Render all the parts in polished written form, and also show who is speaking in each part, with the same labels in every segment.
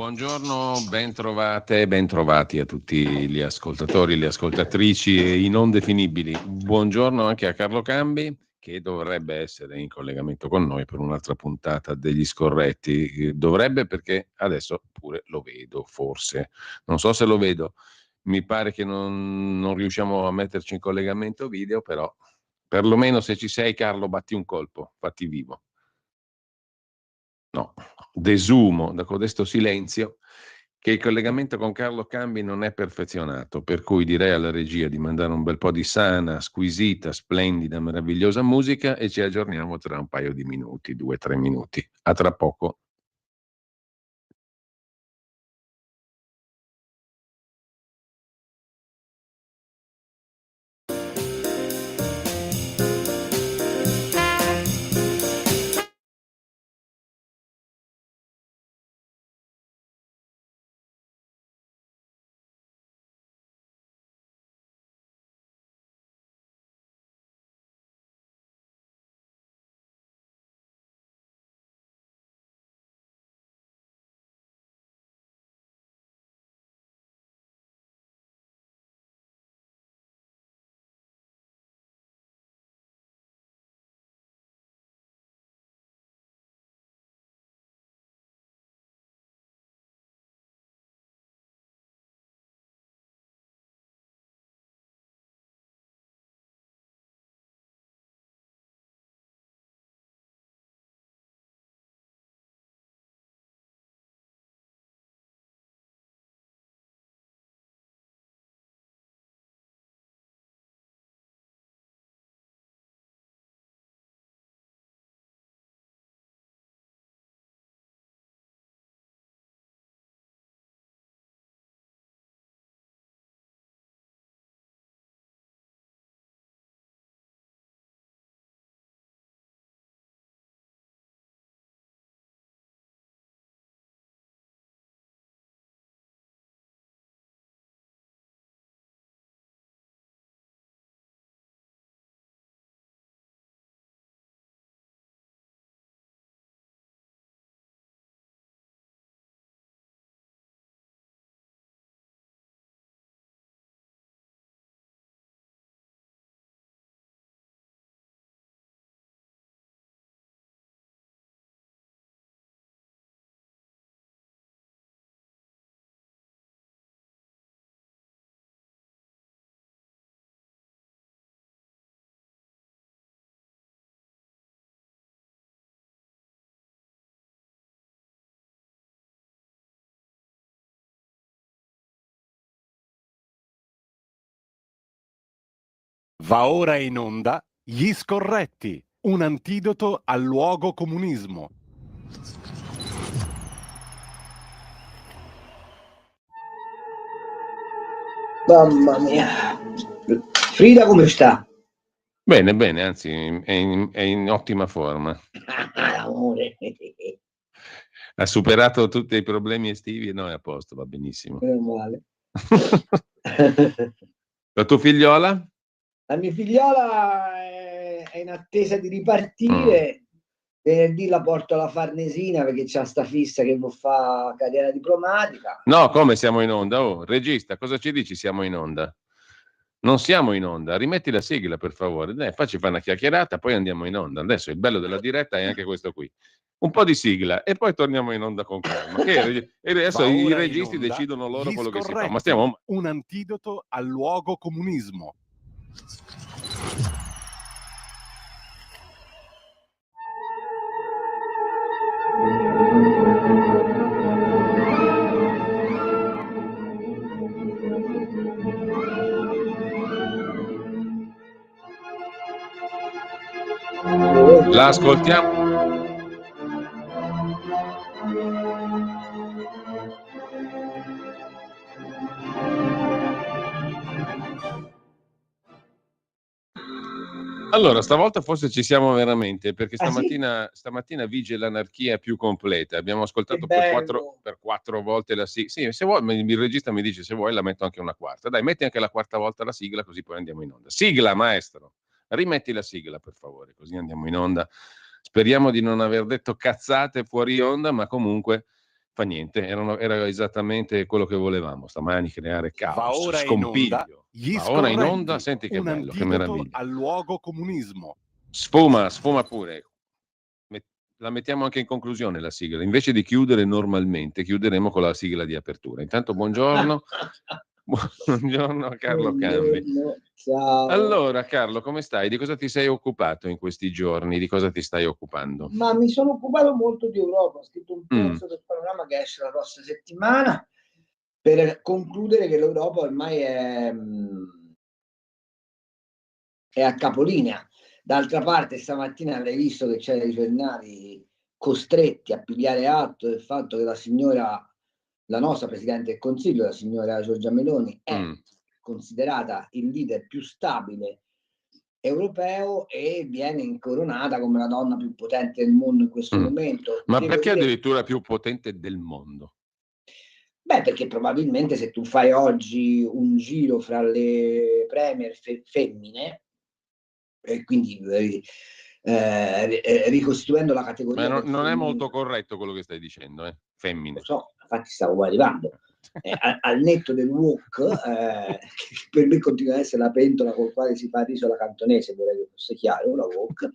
Speaker 1: Buongiorno, ben trovate e ben trovati a tutti gli ascoltatori, le ascoltatrici e i non definibili. Buongiorno anche a Carlo Cambi, che dovrebbe essere in collegamento con noi per un'altra puntata degli scorretti. Dovrebbe, perché adesso pure lo vedo, forse. Non so se lo vedo. Mi pare che non riusciamo a metterci in collegamento video, però perlomeno se ci sei, Carlo, batti un colpo, fatti vivo. No, desumo da codesto silenzio che il collegamento con Carlo Cambi non è perfezionato, per cui direi alla regia di mandare un bel po' di sana, squisita, splendida, meravigliosa musica e ci aggiorniamo tra un paio di minuti, 2-3 minuti. A tra poco.
Speaker 2: Va ora in onda Gli Scorretti, un antidoto al luogo comunismo.
Speaker 3: Mamma mia. Frida come sta?
Speaker 1: Bene, bene, anzi è in ottima forma.
Speaker 3: Amore.
Speaker 1: Ha superato tutti i problemi estivi e no, è a posto, va benissimo.
Speaker 3: Meno male.
Speaker 1: La tua figliola?
Speaker 3: La mia figliola è in attesa di ripartire. Venerdì la porto alla Farnesina perché c'ha sta fissa che vuol fare carriera diplomatica.
Speaker 1: No, come siamo in onda? Oh, regista, cosa ci dici? Siamo in onda? Non siamo in onda, rimetti la sigla per favore. Dai, facci fare una chiacchierata, poi andiamo in onda. Adesso il bello della diretta è anche questo qui. Un po' di sigla e poi torniamo in onda con calma. E adesso
Speaker 2: Va
Speaker 1: i
Speaker 2: ora
Speaker 1: registi
Speaker 2: in onda
Speaker 1: decidono loro
Speaker 2: Gli
Speaker 1: quello che si fa.
Speaker 2: Scorretti,
Speaker 1: Ma stiamo.
Speaker 2: un antidoto al luogo comunismo.
Speaker 1: La ascoltiamo. Allora, stavolta forse ci siamo veramente, perché stamattina vige l'anarchia più completa. Abbiamo ascoltato per quattro volte la sigla. Sì, se vuoi, il regista mi dice se vuoi la metto anche una quarta. Dai, metti anche la quarta volta la sigla, così poi andiamo in onda. Sigla, maestro! Rimetti la sigla, per favore, così andiamo in onda. Speriamo di non aver detto cazzate fuori onda, ma comunque Fa niente, era esattamente quello che volevamo stamani, creare
Speaker 2: Va
Speaker 1: caos,
Speaker 2: ora in onda
Speaker 1: scompiglio.
Speaker 2: Gli
Speaker 1: Va ora in onda,
Speaker 2: Scorretti,
Speaker 1: senti che
Speaker 2: un
Speaker 1: bello, che
Speaker 2: antidoto
Speaker 1: meraviglia.
Speaker 2: al luogo comunismo.
Speaker 1: Sfuma pure. La mettiamo anche in conclusione la sigla. Invece di chiudere normalmente, chiuderemo con la sigla di apertura. Intanto buongiorno. Buongiorno a Carlo Cambi.
Speaker 3: Ciao.
Speaker 1: Allora, Carlo, come stai? Di cosa ti sei occupato in questi giorni? Di cosa ti stai occupando?
Speaker 3: Ma mi sono occupato molto di Europa, ho scritto un pezzo del panorama che esce la prossima settimana per concludere che l'Europa ormai è a capolinea. D'altra parte, stamattina avrei visto che c'erano i giornali costretti a pigliare atto del fatto che la nostra Presidente del Consiglio, la signora Giorgia Meloni, è considerata il leader più stabile europeo e viene incoronata come la donna più potente del mondo in questo momento.
Speaker 1: Ma perché addirittura più potente del mondo?
Speaker 3: Beh, perché probabilmente se tu fai oggi un giro fra le premier femmine, e quindi ricostituendo la categoria.
Speaker 1: Ma non è molto corretto quello che stai dicendo, femmine.
Speaker 3: Lo so, infatti stavo arrivando. Al netto del wok, che per me continua ad essere la pentola con la quale si fa il riso alla cantonese, vorrei che fosse chiaro, la wok.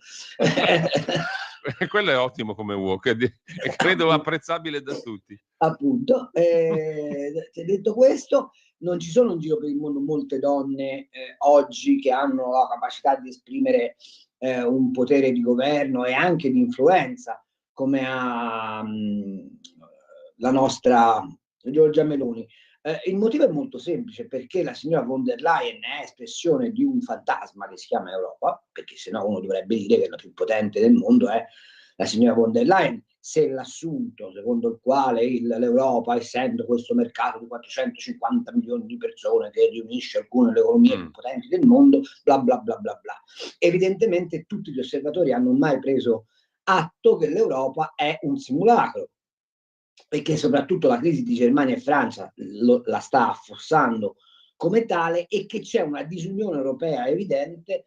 Speaker 1: Quello è ottimo come wok, e credo apprezzabile da tutti.
Speaker 3: Appunto, detto questo, non ci sono in giro per il mondo molte donne oggi che hanno la capacità di esprimere un potere di governo e anche di influenza come ha la nostra Giorgia Meloni. Il motivo è molto semplice, perché la signora von der Leyen è espressione di un fantasma che si chiama Europa, perché sennò uno dovrebbe dire che la più potente del mondo è la signora von der Leyen, se l'assunto secondo il quale l'Europa, essendo questo mercato di 450 milioni di persone che riunisce alcune delle economie più potenti del mondo, bla bla bla bla bla. Evidentemente tutti gli osservatori hanno mai preso atto che l'Europa è un simulacro, perché soprattutto la crisi di Germania e Francia la sta affossando come tale, e che c'è una disunione europea evidente,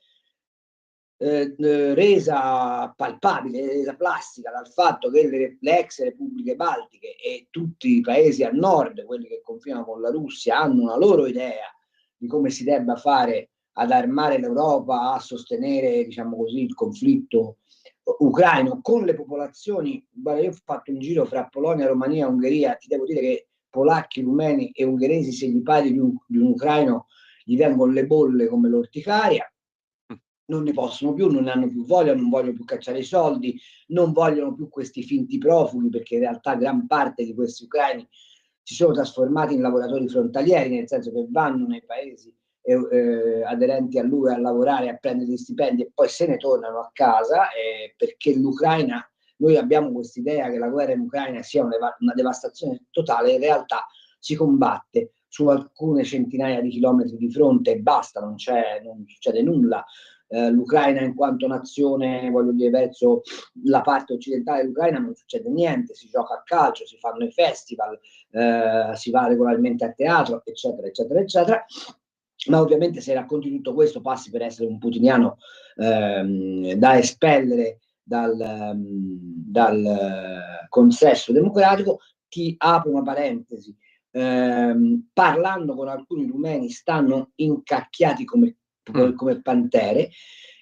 Speaker 3: resa palpabile, resa plastica dal fatto che le ex repubbliche baltiche e tutti i paesi a nord, quelli che confinano con la Russia, hanno una loro idea di come si debba fare ad armare l'Europa, a sostenere, diciamo così, il conflitto ucraino con le popolazioni. Guarda, io ho fatto un giro fra Polonia, Romania e Ungheria, ti devo dire che polacchi, rumeni e ungheresi, se gli parli di un ucraino, gli vengono le bolle come l'orticaria. Non ne possono più, non ne hanno più voglia, non vogliono più cacciare i soldi, non vogliono più questi finti profughi, perché in realtà gran parte di questi ucraini si sono trasformati in lavoratori frontalieri, nel senso che vanno nei paesi aderenti a lui a lavorare, a prendere gli stipendi e poi se ne tornano a casa, perché l'Ucraina, noi abbiamo quest'idea che la guerra in Ucraina sia una devastazione totale, in realtà si combatte su alcune centinaia di chilometri di fronte e basta, non succede nulla. L'Ucraina in quanto nazione, voglio dire, verso la parte occidentale dell'Ucraina non succede niente, si gioca a calcio, si fanno i festival, si va regolarmente a teatro, eccetera, eccetera, eccetera. Ma ovviamente se racconti tutto questo passi per essere un putiniano da espellere dal consesso democratico. Ti apro una parentesi, parlando con alcuni rumeni stanno incacchiati come pantere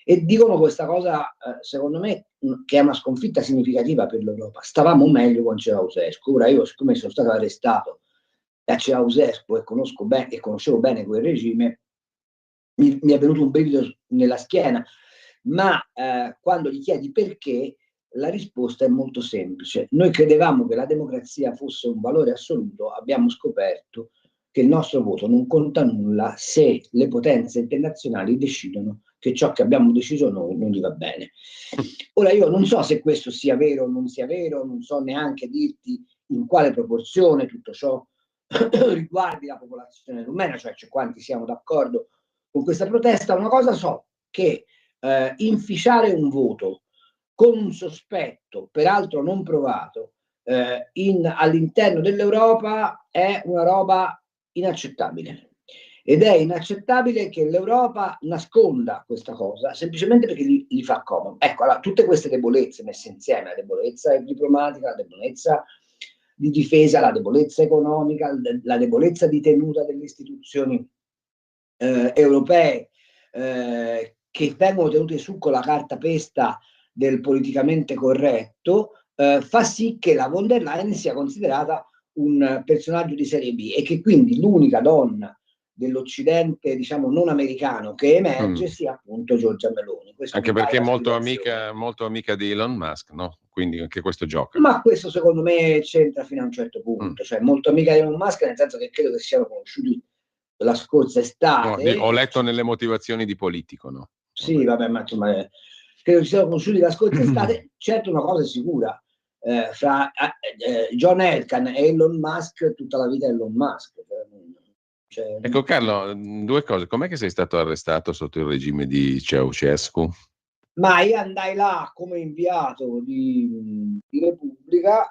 Speaker 3: e dicono questa cosa, secondo me, che è una sconfitta significativa per l'Europa. Stavamo meglio con Ceausescu. Ora io, siccome sono stato arrestato da Ceausescu e conoscevo bene quel regime, mi è venuto un brivido nella schiena, ma quando gli chiedi perché, la risposta è molto semplice. Noi credevamo che la democrazia fosse un valore assoluto, abbiamo scoperto che il nostro voto non conta nulla se le potenze internazionali decidono che ciò che abbiamo deciso noi non gli va bene. Ora io non so se questo sia vero o non sia vero, non so neanche dirti in quale proporzione tutto ciò riguardi la popolazione rumena, cioè quanti siamo d'accordo con questa protesta. Una cosa so, che inficiare un voto con un sospetto, peraltro non provato, all'interno dell'Europa è una roba inaccettabile. Ed è inaccettabile che l'Europa nasconda questa cosa semplicemente perché gli fa comodo. Ecco, allora, tutte queste debolezze messe insieme, la debolezza diplomatica, la debolezza di difesa, la debolezza economica, la debolezza di tenuta delle istituzioni europee, che vengono tenute su con la cartapesta del politicamente corretto, fa sì che la von der Leyen sia considerata un personaggio di serie B, e che quindi l'unica donna dell'Occidente, diciamo, non americano che emerge sia appunto Giorgia Meloni. Questo
Speaker 1: anche perché è molto amica di Elon Musk, no? Quindi anche questo gioca.
Speaker 3: Ma questo secondo me c'entra fino a un certo punto, cioè molto amica di Elon Musk, nel senso che credo che siano conosciuti la scorsa estate.
Speaker 1: No, ho letto nelle motivazioni di Politico, no?
Speaker 3: Sì, vabbè, ma insomma, credo che siano conosciuti la scorsa estate. Certo, una cosa è sicura, fra John Elkann e Elon Musk, tutta la vita Elon Musk. Cioè,
Speaker 1: ecco Carlo, due cose. Com'è che sei stato arrestato sotto il regime di Ceausescu?
Speaker 3: Ma io andai là come inviato di Repubblica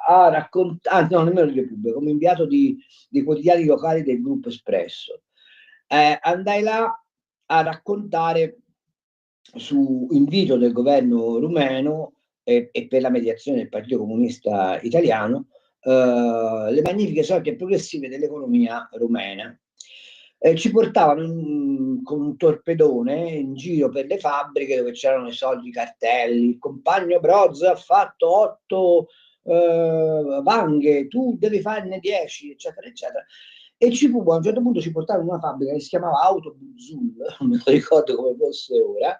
Speaker 3: a raccontare, no, nemmeno di Repubblica, come inviato di quotidiani locali del gruppo Espresso. Andai là a raccontare, su invito del governo rumeno e per la mediazione del Partito Comunista Italiano, le magnifiche sorti progressive dell'economia rumena. Ci portavano con un torpedone in giro per le fabbriche dove c'erano i soldi cartelli. Il compagno Broz ha fatto 8 vanghe, tu devi farne 10, eccetera, eccetera. E a un certo punto ci portarono in una fabbrica che si chiamava Autobuzul, non me lo ricordo come fosse ora,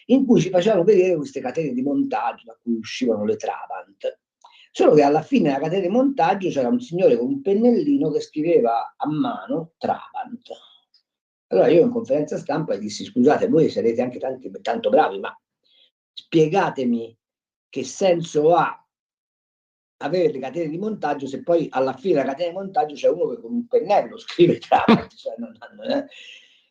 Speaker 3: in cui ci facevano vedere queste catene di montaggio da cui uscivano le Trabant. Solo che alla fine della catena di montaggio c'era un signore con un pennellino che scriveva a mano Trabant. Allora io in conferenza stampa dissi: scusate, voi sarete anche tanto bravi, ma spiegatemi che senso ha avere le catene di montaggio se poi alla fine della catena di montaggio c'è uno che con un pennello scrive Trabant. Cioè,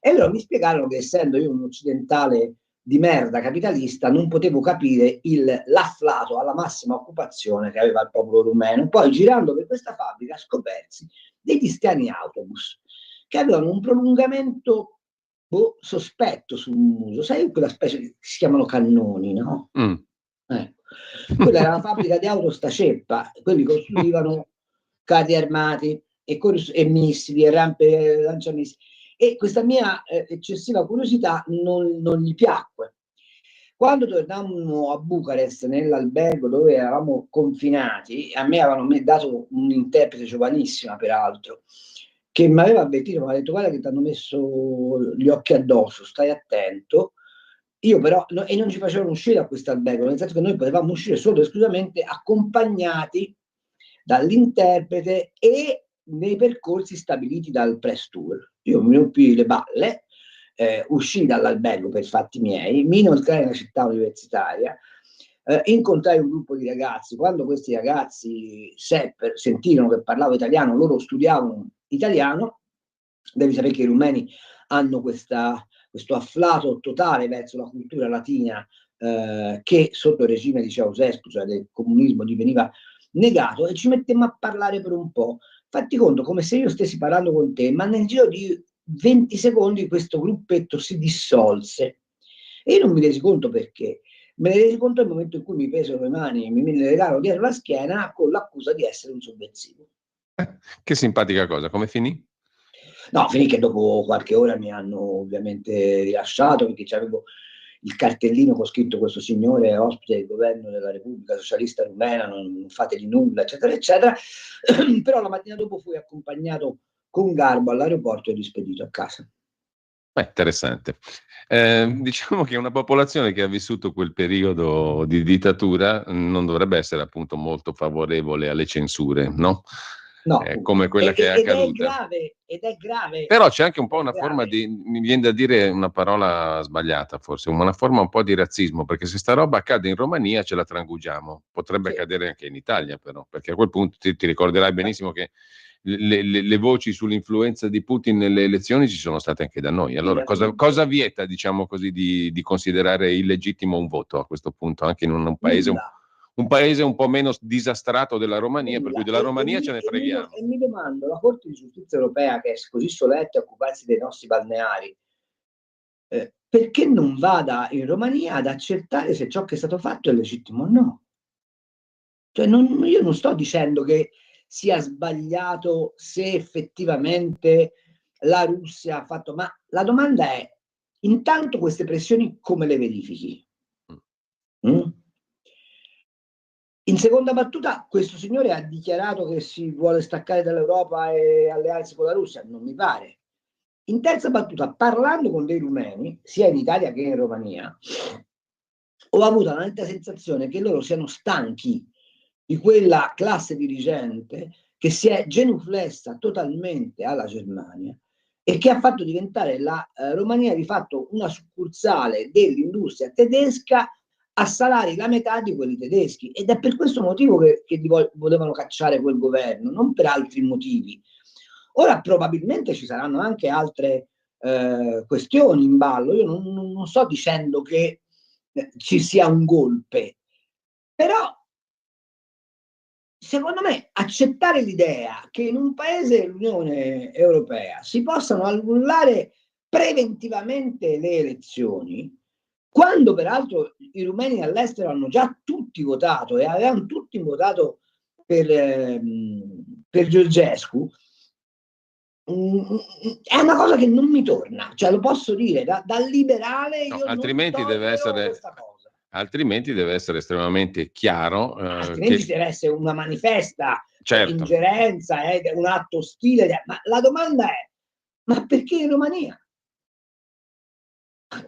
Speaker 3: E allora mi spiegarono che, essendo io un occidentale di merda capitalista, non potevo capire l'afflato alla massima occupazione che aveva il popolo rumeno. Poi, girando per questa fabbrica, scopersi degli strani autobus che avevano un prolungamento sospetto sul muso, sai, quella specie che si chiamano cannoni, no? Ecco. Quella era una fabbrica di auto sta ceppa, quelli costruivano carri armati e missili e rampe lanciamissili. E questa mia eccessiva curiosità non gli piacque. Quando tornammo a Bucarest, nell'albergo dove eravamo confinati, a me avevano dato un interprete giovanissima, peraltro, che mi aveva avvertito, mi aveva detto: guarda che ti hanno messo gli occhi addosso, stai attento. Io però, e non ci facevano uscire a questo albergo, nel senso che noi potevamo uscire solo e esclusivamente accompagnati dall'interprete e nei percorsi stabiliti dal press tour. Io mi rompi le balle, uscii dall'albergo per fatti miei, mi inoltrai nella città universitaria, incontrai un gruppo di ragazzi. Quando questi ragazzi sentirono che parlavo italiano, loro studiavano italiano. Devi sapere che i rumeni hanno questo afflato totale verso la cultura latina, che sotto il regime di Ceausescu, cioè del comunismo, gli veniva negato, e ci mettemmo a parlare per un po'. Fatti conto, come se io stessi parlando con te, ma nel giro di 20 secondi questo gruppetto si dissolse e io non mi resi conto perché. Me ne resi conto nel momento in cui mi presero le mani e mi legarono dietro la schiena con l'accusa di essere un sovversivo.
Speaker 1: Che simpatica cosa, come finì?
Speaker 3: No, finì che dopo qualche ora mi hanno ovviamente rilasciato, perché avevo il cartellino con scritto: questo signore è ospite del governo della Repubblica Socialista Rumena, non fategli nulla, eccetera, eccetera. Però la mattina dopo fui accompagnato con garbo all'aeroporto e rispedito a casa.
Speaker 1: Interessante. Diciamo che una popolazione che ha vissuto quel periodo di dittatura non dovrebbe essere appunto molto favorevole alle censure, no?
Speaker 3: No,
Speaker 1: come quella che è accaduta.
Speaker 3: Ed è grave.
Speaker 1: Però c'è anche un po' una forma di, mi viene da dire una parola sbagliata forse, una forma un po' di razzismo, perché se sta roba accade in Romania ce la trangugiamo, potrebbe accadere anche in Italia però, perché a quel punto ti ricorderai benissimo che le voci sull'influenza di Putin nelle elezioni ci sono state anche da noi. Allora cosa vieta, diciamo così, di considerare illegittimo un voto a questo punto, anche in un paese un paese un po' meno disastrato della Romania, per cui della Romania ce ne freghiamo.
Speaker 3: E mi domando, la Corte di Giustizia Europea, che è così soletta a occuparsi dei nostri balneari, perché non vada in Romania ad accertare se ciò che è stato fatto è legittimo o no? Cioè io non sto dicendo che sia sbagliato se effettivamente la Russia ha fatto, ma la domanda è, intanto queste pressioni come le verifichi? Mm? In seconda battuta, questo signore ha dichiarato che si vuole staccare dall'Europa e allearsi con la Russia, non mi pare. In terza battuta, parlando con dei rumeni, sia in Italia che in Romania, ho avuto la netta sensazione che loro siano stanchi di quella classe dirigente che si è genuflessa totalmente alla Germania e che ha fatto diventare la Romania di fatto una succursale dell'industria tedesca a salari la metà di quelli tedeschi, ed è per questo motivo che volevano cacciare quel governo, non per altri motivi. Ora probabilmente ci saranno anche altre questioni in ballo, io non sto dicendo che ci sia un golpe, però secondo me accettare l'idea che in un paese dell'Unione Europea si possano annullare preventivamente le elezioni, quando peraltro i rumeni all'estero hanno già tutti votato e avevano tutti votato per Georgescu, è una cosa che non mi torna, cioè lo posso dire, da liberale io
Speaker 1: altrimenti
Speaker 3: non
Speaker 1: deve essere
Speaker 3: questa cosa.
Speaker 1: Altrimenti deve essere estremamente chiaro.
Speaker 3: Altrimenti deve essere una manifesta
Speaker 1: certo.
Speaker 3: ingerenza, un atto ostile. Ma la domanda è, ma perché in Romania?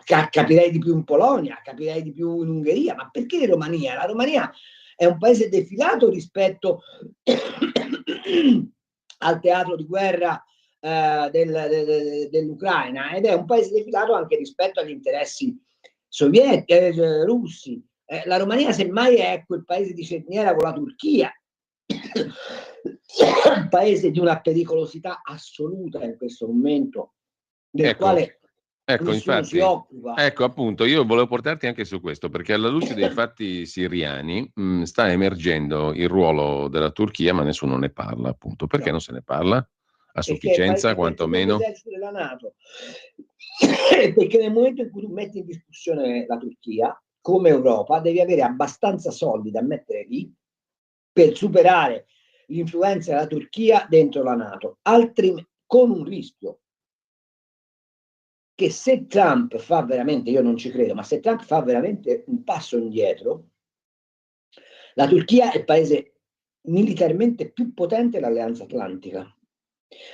Speaker 3: Capirei di più in Polonia, capirei di più in Ungheria, ma perché in Romania? La Romania è un paese defilato rispetto al teatro di guerra dell'Ucraina, ed è un paese defilato anche rispetto agli interessi russi. La Romania semmai è quel paese di cerniera con la Turchia, un paese di una pericolosità assoluta in questo momento, del quale nessuno
Speaker 1: infatti,
Speaker 3: si occupa.
Speaker 1: Ecco, appunto, io volevo portarti anche su questo, perché alla luce dei fatti siriani sta emergendo il ruolo della Turchia, ma nessuno ne parla, appunto. Perché non se ne parla? A sufficienza,
Speaker 3: Perché è
Speaker 1: quantomeno?
Speaker 3: l'esercito della NATO. Perché nel momento in cui tu metti in discussione la Turchia, come Europa, devi avere abbastanza soldi da mettere lì per superare l'influenza della Turchia dentro la NATO, altrimenti con un rischio che se Trump fa veramente, io non ci credo, ma se Trump fa veramente un passo indietro, la Turchia è il paese militarmente più potente dell'Alleanza Atlantica.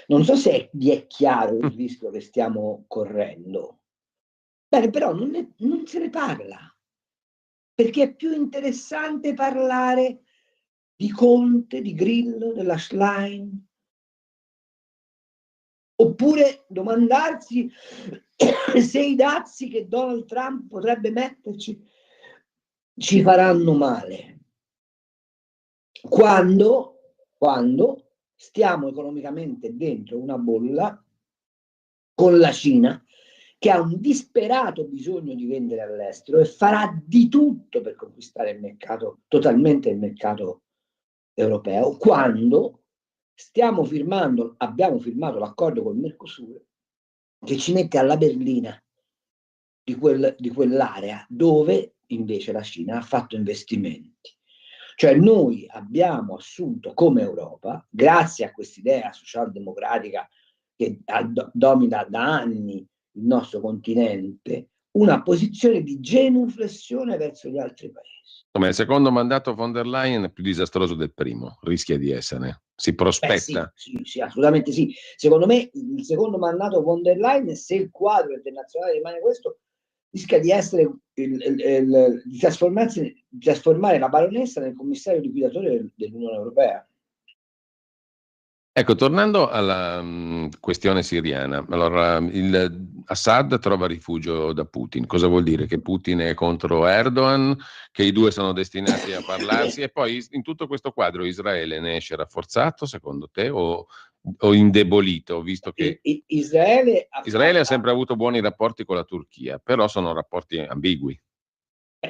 Speaker 3: Non so se vi è chiaro il rischio che stiamo correndo. Bene, però non se ne parla, perché è più interessante parlare di Conte, di Grillo, della Schlein, oppure domandarsi se i dazi che Donald Trump potrebbe metterci ci faranno male. Quando stiamo economicamente dentro una bolla con la Cina, che ha un disperato bisogno di vendere all'estero e farà di tutto per conquistare il mercato, totalmente il mercato europeo, quando abbiamo firmato l'accordo col Mercosur che ci mette alla berlina di quell'area dove invece la Cina ha fatto investimenti. Cioè noi abbiamo assunto come Europa, grazie a quest'idea socialdemocratica che domina da anni il nostro continente, una posizione di genuflessione verso gli altri paesi.
Speaker 1: Come il secondo mandato von der Leyen è più disastroso del primo, rischia di essere. Si prospetta.
Speaker 3: Sì, assolutamente sì. Secondo me il secondo mandato von der Leyen, se il quadro internazionale rimane questo, rischia di essere di trasformare la baronessa nel commissario liquidatore dell'Unione Europea.
Speaker 1: Ecco, tornando alla questione siriana, allora Assad trova rifugio da Putin. Cosa vuol dire? Che Putin è contro Erdogan, che i due sono destinati a parlarsi, e poi in tutto questo quadro Israele ne esce rafforzato, secondo te, o indebolito, visto che
Speaker 3: Israele
Speaker 1: ha sempre avuto buoni rapporti con la Turchia, però sono rapporti ambigui.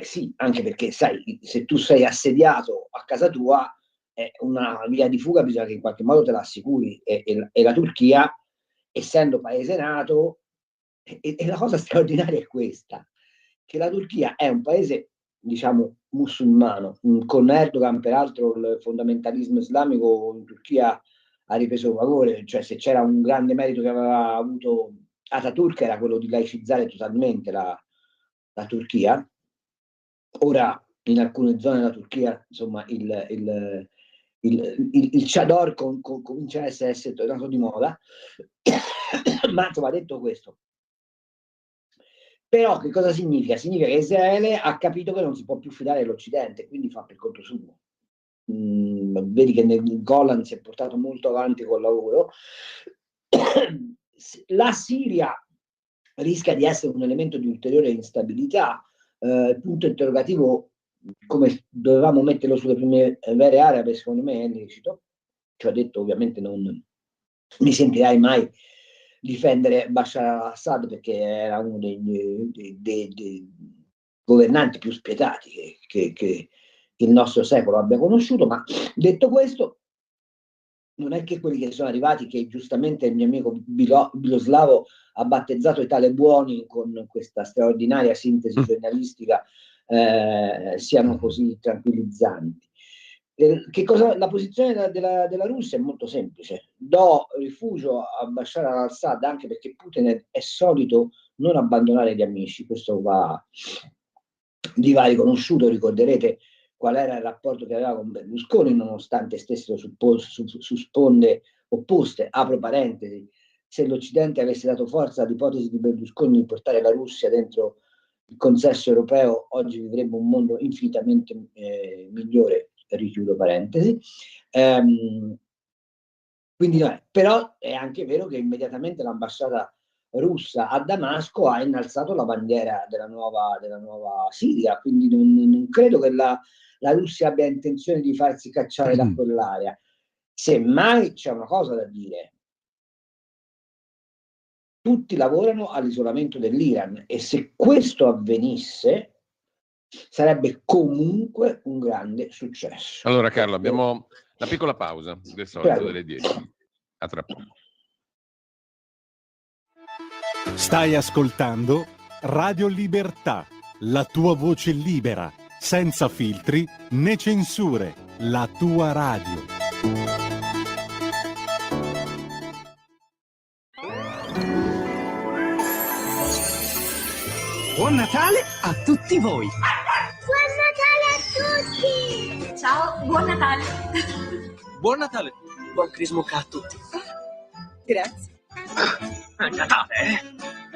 Speaker 3: Sì, anche perché sai, se tu sei assediato a casa tua, una via di fuga bisogna che in qualche modo te la assicuri, e la Turchia, essendo paese NATO, e la cosa straordinaria è questa, che la Turchia è un paese diciamo, musulmano. Con Erdogan, peraltro, il fondamentalismo islamico in Turchia ha ripreso valore, cioè se c'era un grande merito che aveva avuto Ataturk era quello di laicizzare totalmente la Turchia. Ora in alcune zone della Turchia, insomma, il chador comincia a essere tornato di moda. Ma insomma, detto questo, però che cosa significa? Significa che Israele ha capito che non si può più fidare dell'Occidente, quindi fa per conto suo. Vedi che nel Golan si è portato molto avanti col lavoro. La Siria rischia di essere un elemento di ulteriore instabilità. Il punto interrogativo, come dovevamo metterlo sulle primavere arabe, secondo me è lecito. Ci ho detto, ovviamente non mi sentirai mai difendere Bashar al-Assad perché era uno dei governanti più spietati che il nostro secolo abbia conosciuto, ma detto questo, non è che quelli che sono arrivati, che giustamente il mio amico Biloslavo ha battezzato i talebuoni con questa straordinaria sintesi giornalistica, siano così tranquillizzanti. La posizione della Russia è molto semplice: do rifugio a Bashar al-Assad, anche perché Putin è solito non abbandonare gli amici, questo va riconosciuto. Ricorderete qual era il rapporto che aveva con Berlusconi, nonostante stessero su sponde opposte. Apro parentesi: se l'Occidente avesse dato forza all'ipotesi di Berlusconi di portare la Russia dentro il consesso europeo, oggi vivremmo un mondo infinitamente migliore. Richiudo parentesi. Quindi però è anche vero che immediatamente l'ambasciata russa a Damasco ha innalzato la bandiera della nuova Siria, quindi non credo che la Russia abbia intenzione di farsi cacciare da quell'area. Semmai c'è una cosa da dire: tutti lavorano all'isolamento dell'Iran, e se questo avvenisse sarebbe comunque un grande successo.
Speaker 1: Allora Carlo, abbiamo la piccola pausa del solito delle 10. A tra poco.
Speaker 2: Stai ascoltando Radio Libertà, la tua voce libera, senza filtri né censure, la tua radio.
Speaker 4: Buon Natale a tutti voi!
Speaker 5: Buon Natale a tutti!
Speaker 6: Ciao, buon Natale!
Speaker 4: Buon Natale! Buon Crismucca a tutti!
Speaker 6: Grazie!
Speaker 4: È Natale, eh?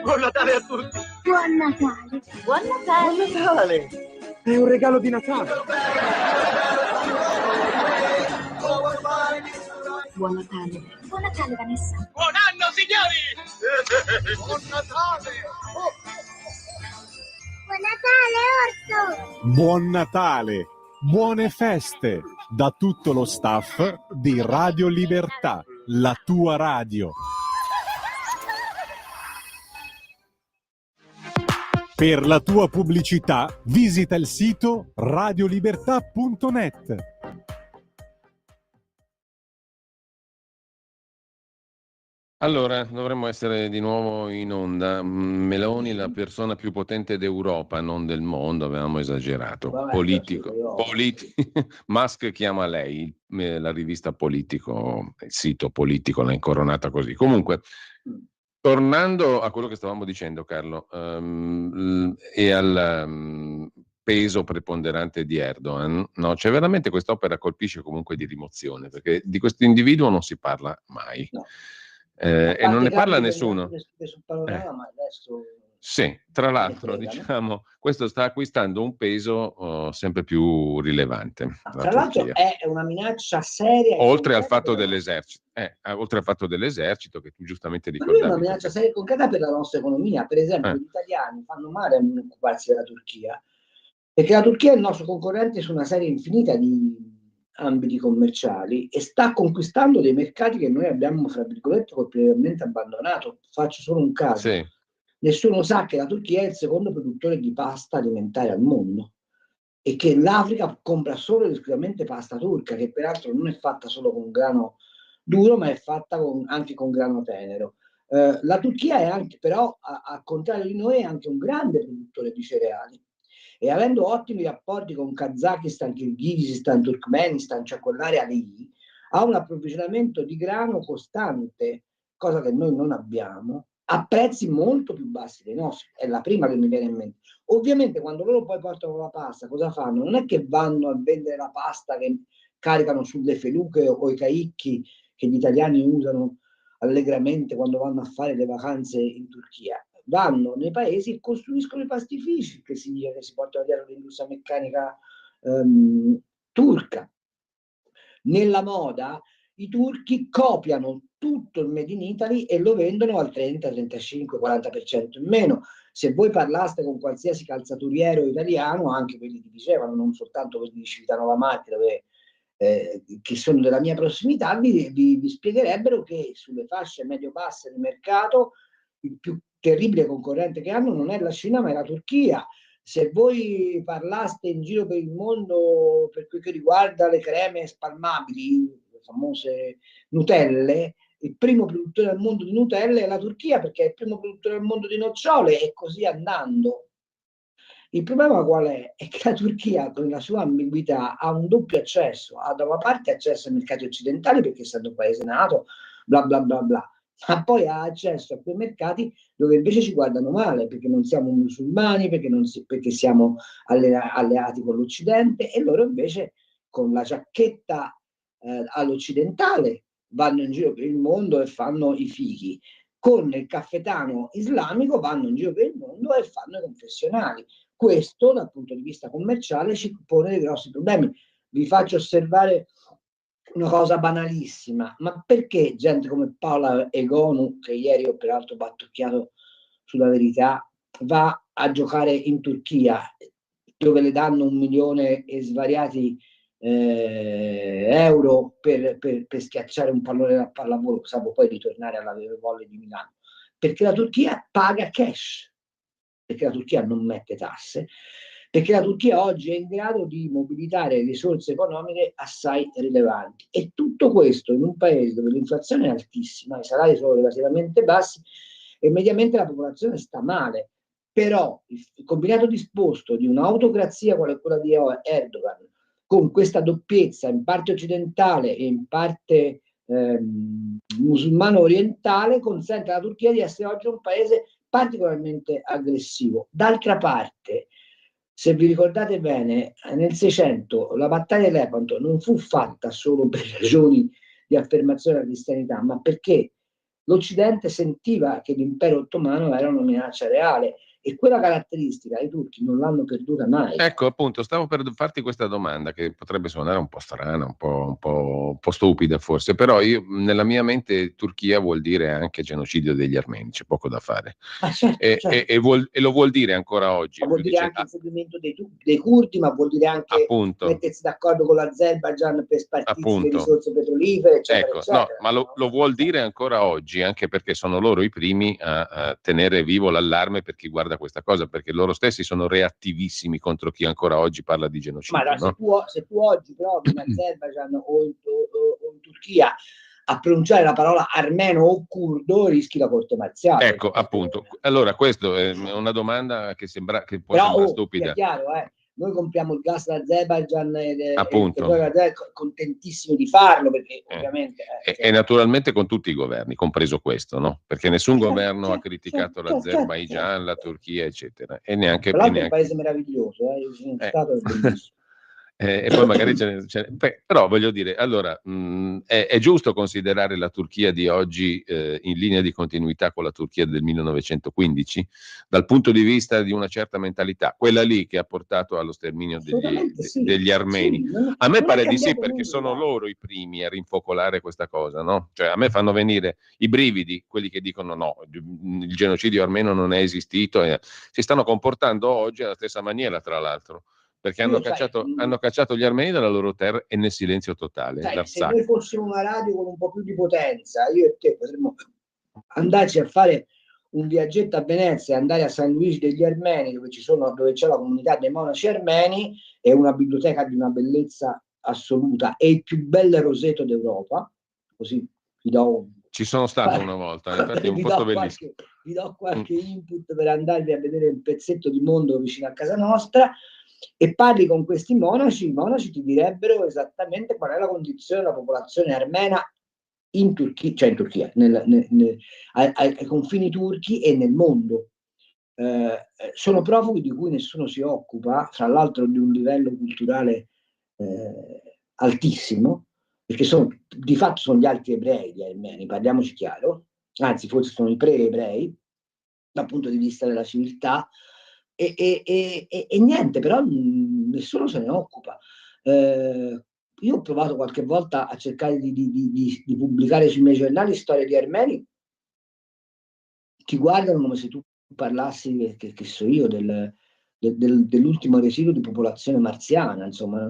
Speaker 4: Buon Natale a tutti!
Speaker 5: Buon Natale!
Speaker 6: Buon Natale!
Speaker 4: Buon Natale! È un regalo di Natale!
Speaker 5: Buon Natale! Buon Natale, Vanessa!
Speaker 4: Buon anno, signori! Buon Natale!
Speaker 5: Buon Natale, Orso!
Speaker 2: Buon Natale, buone feste da tutto lo staff di Radio Libertà, la tua radio. Per la tua pubblicità visita il sito radiolibertà.net.
Speaker 1: Allora, dovremmo essere di nuovo in onda. Meloni, la persona più potente d'Europa, non del mondo, avevamo esagerato. Politico. Musk chiama lei, la rivista Politico, il sito Politico l'ha incoronata così. Comunque, tornando a quello che stavamo dicendo, Carlo, e al peso preponderante di Erdogan, no? Cioè veramente quest'opera colpisce comunque di rimozione, perché di questo individuo non si parla mai.
Speaker 3: No.
Speaker 1: E non ne parla nessuno.
Speaker 3: Ma adesso
Speaker 1: sì, tra l'altro, diciamo, questo sta acquistando un peso sempre più rilevante.
Speaker 3: Tra l'altro è una minaccia seria.
Speaker 1: Oltre al fatto dell'esercito, oltre al fatto dell'esercito che tu giustamente ricordavi.
Speaker 3: È una minaccia seria e concreta per la nostra economia. Per esempio, gli italiani fanno male a non occuparsi della Turchia, perché la Turchia è il nostro concorrente su una serie infinita di ambiti commerciali e sta conquistando dei mercati che noi abbiamo, fra virgolette, colpevolmente abbandonato. Faccio solo un caso.
Speaker 1: Sì.
Speaker 3: Nessuno sa che la Turchia è il secondo produttore di pasta alimentare al mondo e che l'Africa compra solo ed esclusivamente pasta turca, che peraltro non è fatta solo con grano duro, ma è fatta anche con grano tenero. La Turchia è anche, però, al contrario di noi, è anche un grande produttore di cereali. e avendo ottimi rapporti con Kazakistan, Kirghizistan, Turkmenistan, cioè quell'area lì, ha un approvvigionamento di grano costante, cosa che noi non abbiamo, a prezzi molto più bassi dei nostri. È la prima che mi viene in mente. Ovviamente quando loro poi portano la pasta, cosa fanno? Non è che vanno a vendere la pasta che caricano sulle feluche o i caicchi che gli italiani usano allegramente quando vanno a fare le vacanze in Turchia. Vanno nei paesi e costruiscono i pastifici, che significa che si portano dietro l'industria meccanica turca. Nella moda i turchi copiano tutto il Made in Italy e lo vendono al 30, 35, 40% in meno. Se voi parlaste con qualsiasi calzaturiero italiano, anche quelli ti dicevano, non soltanto quelli di Civitanova Marche, che sono della mia prossimità, vi spiegherebbero che sulle fasce medio-basse di mercato il più terribile concorrente che hanno non è la Cina ma è la Turchia. Se voi parlaste in giro per il mondo per quel che riguarda le creme spalmabili, le famose Nutelle, il primo produttore al mondo di Nutelle è la Turchia, perché è il primo produttore al mondo di nocciole, e così andando. Il problema qual è? È che la Turchia, con la sua ambiguità, ha un doppio accesso. Ha da una parte accesso ai mercati occidentali, perché essendo un paese nato, bla bla bla bla, ma poi ha accesso a quei mercati dove invece ci guardano male, perché non siamo musulmani, perché siamo alleati con l'Occidente, e loro invece con la giacchetta all'occidentale vanno in giro per il mondo e fanno i fighi. Con il caffetano islamico vanno in giro per il mondo e fanno i confessionali. Questo, dal punto di vista commerciale, ci pone dei grossi problemi. Vi faccio osservare una cosa banalissima, ma perché gente come Paola Egonu, che ieri ho peraltro battocchiato sulla Verità, va a giocare in Turchia, dove le danno 1 milione e svariati euro per schiacciare un pallone da pallavolo, salvo poi ritornare alla volley di Milano? Perché la Turchia paga cash, perché la Turchia non mette tasse, perché la Turchia oggi è in grado di mobilitare risorse economiche assai rilevanti. E tutto questo in un paese dove l'inflazione è altissima, i salari sono relativamente bassi e mediamente la popolazione sta male. Però il combinato disposto di un'autocrazia quale quella di Erdogan, con questa doppiezza in parte occidentale e in parte musulmano orientale, consente alla Turchia di essere oggi un paese particolarmente aggressivo. D'altra parte, se vi ricordate bene, nel 600 la battaglia di Lepanto non fu fatta solo per ragioni di affermazione della cristianità, ma perché l'Occidente sentiva che l'impero ottomano era una minaccia reale, e quella caratteristica i turchi non l'hanno perduta mai.
Speaker 1: Ecco, appunto, stavo per farti questa domanda che potrebbe suonare un po' strana, un po' stupida forse, però io, nella mia mente Turchia vuol dire anche genocidio degli armeni, c'è poco da fare.
Speaker 3: Certo,
Speaker 1: e lo vuol dire ancora oggi.
Speaker 3: Ma vuol dire anche il seguimento dei curdi, ma vuol dire anche
Speaker 1: appunto,
Speaker 3: mettersi d'accordo con l'Azerbaijan per spartirsi le risorse petrolifere, eccetera,
Speaker 1: ecco,
Speaker 3: eccetera.
Speaker 1: No, ma lo vuol dire ancora oggi, anche perché sono loro i primi a tenere vivo l'allarme per chi guarda questa cosa, perché loro stessi sono reattivissimi contro chi ancora oggi parla di genocidio.
Speaker 3: Ma se tu oggi provi in Azerbaijan o in Turchia a pronunciare la parola armeno o curdo, rischi la corte marziale.
Speaker 1: Ecco, appunto. Allora, questa è una domanda che può sembrare stupida.
Speaker 3: È chiaro, noi compriamo il gas da Azerbaijan e contentissimi di farlo, perché ovviamente...
Speaker 1: E naturalmente con tutti i governi, compreso questo, no? Perché nessun governo ha criticato l'Azerbaijan, la Turchia, eccetera. E neanche...
Speaker 3: Tra l'altro è un paese meraviglioso, io sono stato, è bellissimo.
Speaker 1: E poi magari però voglio dire, allora è giusto considerare la Turchia di oggi in linea di continuità con la Turchia del 1915 dal punto di vista di una certa mentalità, quella lì che ha portato allo sterminio degli armeni.
Speaker 3: Sì,
Speaker 1: a me pare di sì, perché sono loro i primi a rinfocolare questa cosa, no? Cioè a me fanno venire i brividi quelli che dicono no, il genocidio armeno non è esistito, si stanno comportando oggi alla stessa maniera, tra l'altro, perché hanno cacciato gli armeni dalla loro terra e nel silenzio totale.
Speaker 3: Se noi fossimo una radio con un po' più di potenza, io e te potremmo andarci a fare un viaggetto a Venezia, andare a San Luigi degli Armeni, dove c'è la comunità dei monaci armeni, e una biblioteca di una bellezza assoluta, e il più bel roseto d'Europa, così vi do
Speaker 1: Ci sono stato una volta, infatti è un posto bellissimo.
Speaker 3: Vi do qualche input per andarvi a vedere un pezzetto di mondo vicino a casa nostra e parli con questi monaci. I monaci ti direbbero esattamente qual è la condizione della popolazione armena in Turchia, cioè in Turchia, ai confini turchi e nel mondo. Sono profughi di cui nessuno si occupa, tra l'altro di un livello culturale altissimo, perché di fatto sono gli altri ebrei, gli armeni, parliamoci chiaro, anzi forse sono i pre-ebrei dal punto di vista della civiltà, e niente, però nessuno se ne occupa. Io ho provato qualche volta a cercare di pubblicare sui miei giornali storie di armeni, ti guardano come se tu parlassi, che so io, dell'ultimo residuo di popolazione marziana, insomma.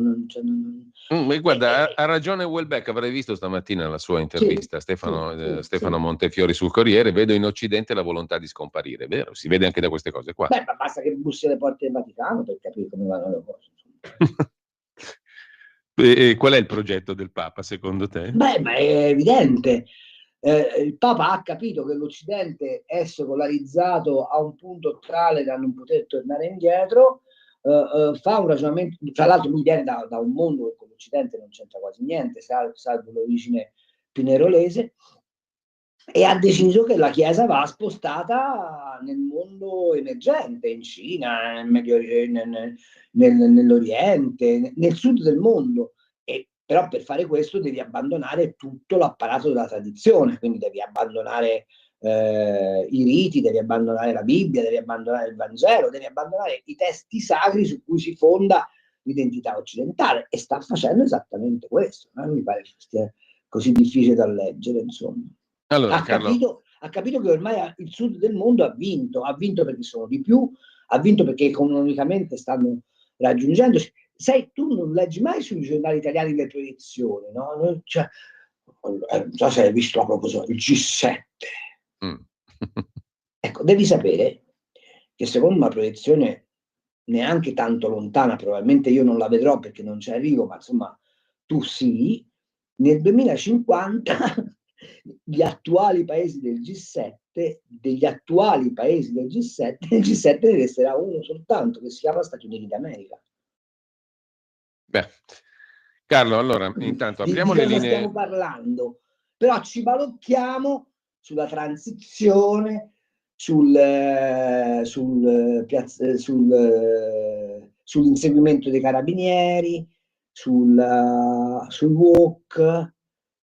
Speaker 1: Guarda, ha ragione Welbeck, avrei visto stamattina la sua intervista,
Speaker 3: sì,
Speaker 1: Stefano Montefiori sul Corriere, vedo in Occidente la volontà di scomparire, vero? Si vede anche da queste cose qua.
Speaker 3: Beh, ma basta che bussi alle porte del Vaticano per capire come vanno le cose.
Speaker 1: E qual è il progetto del Papa, secondo te?
Speaker 3: Beh, ma è evidente. Il Papa ha capito che l'Occidente è secolarizzato a un punto tale da non poter tornare indietro, fa un ragionamento, tra l'altro lui viene da un mondo che con l'Occidente non c'entra quasi niente, salvo l'origine pinerolese, e ha deciso che la Chiesa va spostata nel mondo emergente, in Cina, nel Medio Oriente, nell'Oriente, nel sud del mondo. Però per fare questo devi abbandonare tutto l'apparato della tradizione, quindi devi abbandonare i riti, devi abbandonare la Bibbia, devi abbandonare il Vangelo, devi abbandonare i testi sacri su cui si fonda l'identità occidentale, e sta facendo esattamente questo. Non mi pare sia così difficile da leggere, insomma.
Speaker 1: Allora,
Speaker 3: ha capito che ormai il sud del mondo ha vinto perché sono di più, ha vinto perché economicamente stanno raggiungendosi. Sai, tu non leggi mai sui giornali italiani le proiezioni, no? Non so se hai visto proprio il G7. Ecco, devi sapere che secondo una proiezione neanche tanto lontana, probabilmente io non la vedrò perché non ci arrivo, ma insomma tu sì, nel 2050 gli attuali paesi del G7, nel G7 ne resterà uno soltanto, che si chiama Stati Uniti d'America.
Speaker 1: Beh, Carlo, allora intanto apriamo le linee.
Speaker 3: Stiamo parlando, però ci balocchiamo sulla transizione, sull'inseguimento dei carabinieri, sul walk,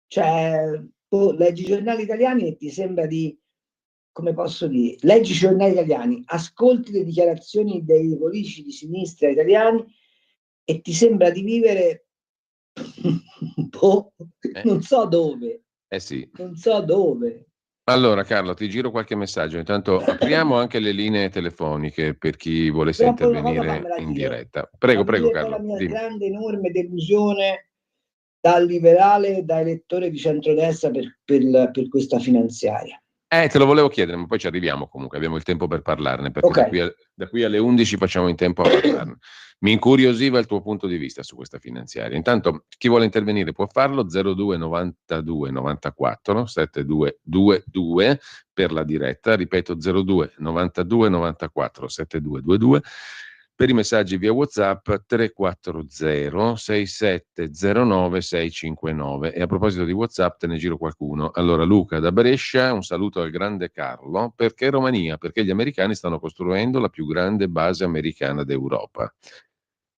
Speaker 3: cioè leggi i giornali italiani e ti sembra come posso dire, leggi i giornali italiani, ascolti le dichiarazioni dei politici di sinistra italiani e ti sembra di vivere non so dove.
Speaker 1: Sì.
Speaker 3: Non so dove.
Speaker 1: Allora Carlo, ti giro qualche messaggio. Intanto apriamo anche le linee telefoniche per chi volesse intervenire in diretta. Prego Carlo.
Speaker 3: La mia grande, enorme delusione da liberale, da elettore di centrodestra per questa finanziaria.
Speaker 1: Te lo volevo chiedere, ma poi ci arriviamo comunque, abbiamo il tempo per parlarne, perché okay. da qui alle 11 facciamo in tempo a parlarne. Mi incuriosiva il tuo punto di vista su questa finanziaria. Intanto chi vuole intervenire può farlo, 02 92 94 7222 per la diretta, ripeto 02 92 94 7222. Per i messaggi via WhatsApp 340 6709 659. E a proposito di WhatsApp te ne giro qualcuno. Allora Luca da Brescia, un saluto al grande Carlo. Perché Romania? Perché gli americani stanno costruendo la più grande base americana d'Europa.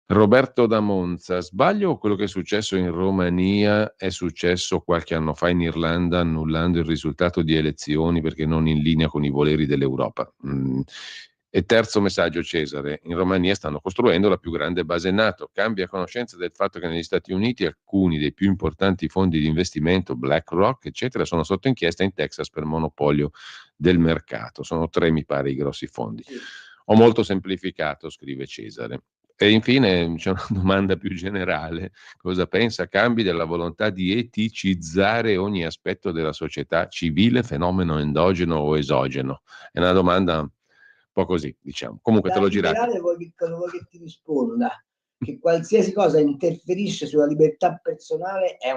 Speaker 1: Roberto da Monza, sbaglio o quello che è successo in Romania è successo qualche anno fa in Irlanda annullando il risultato di elezioni perché non in linea con i voleri dell'Europa? E terzo messaggio Cesare, in Romania stanno costruendo la più grande base NATO. Cambia conoscenza del fatto che negli Stati Uniti alcuni dei più importanti fondi di investimento, BlackRock, eccetera, sono sotto inchiesta in Texas per monopolio del mercato. Sono 3, mi pare, i grossi fondi. Ho molto semplificato, scrive Cesare. E infine c'è una domanda più generale. Cosa pensa Cambi della volontà di eticizzare ogni aspetto della società civile, fenomeno endogeno o esogeno? È una domanda un po' così, diciamo. Comunque te l'ho girato.
Speaker 3: Vuoi che ti risponda che qualsiasi cosa interferisce sulla libertà personale è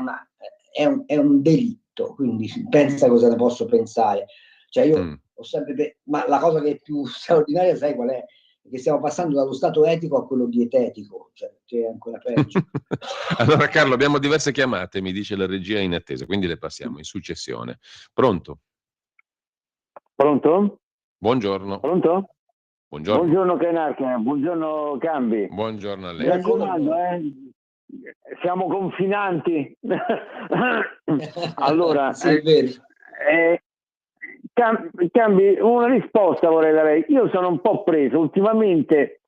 Speaker 3: un delitto. diritto, quindi pensa cosa ne posso pensare. Cioè io ho sempre ma la cosa che è più straordinaria, sai qual è? Che stiamo passando dallo stato etico a quello dietetico, cioè che è ancora peggio.
Speaker 1: Allora Carlo, abbiamo diverse chiamate, mi dice la regia in attesa, quindi le passiamo in successione. Pronto?
Speaker 7: Pronto?
Speaker 1: Buongiorno.
Speaker 7: Pronto?
Speaker 1: Buongiorno.
Speaker 7: Buongiorno Canarca, buongiorno Cambi.
Speaker 1: Buongiorno a lei.
Speaker 7: Mi raccomando, siamo confinanti. Allora,
Speaker 3: sì, è vero.
Speaker 7: Cambi, una risposta vorrei dare. Io sono un po' preso ultimamente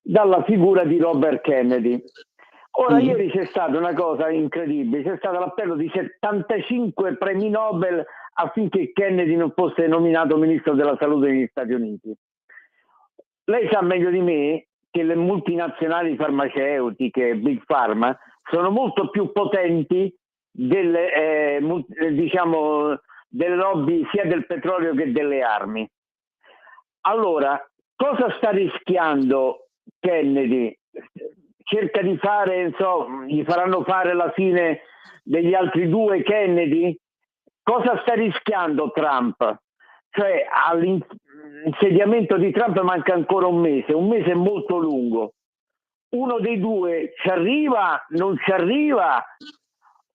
Speaker 7: dalla figura di Robert Kennedy. Ora, ieri c'è stata una cosa incredibile, c'è stato l'appello di 75 premi Nobel affinché Kennedy non fosse nominato ministro della salute negli Stati Uniti. Lei sa meglio di me che le multinazionali farmaceutiche, Big Pharma, sono molto più potenti delle lobby sia del petrolio che delle armi. Allora, cosa sta rischiando Kennedy? Cerca di fare, gli faranno fare la fine degli altri due Kennedy? Cosa sta rischiando Trump? Cioè, all'insediamento di Trump manca ancora un mese è molto lungo. Uno dei due ci arriva, non ci arriva,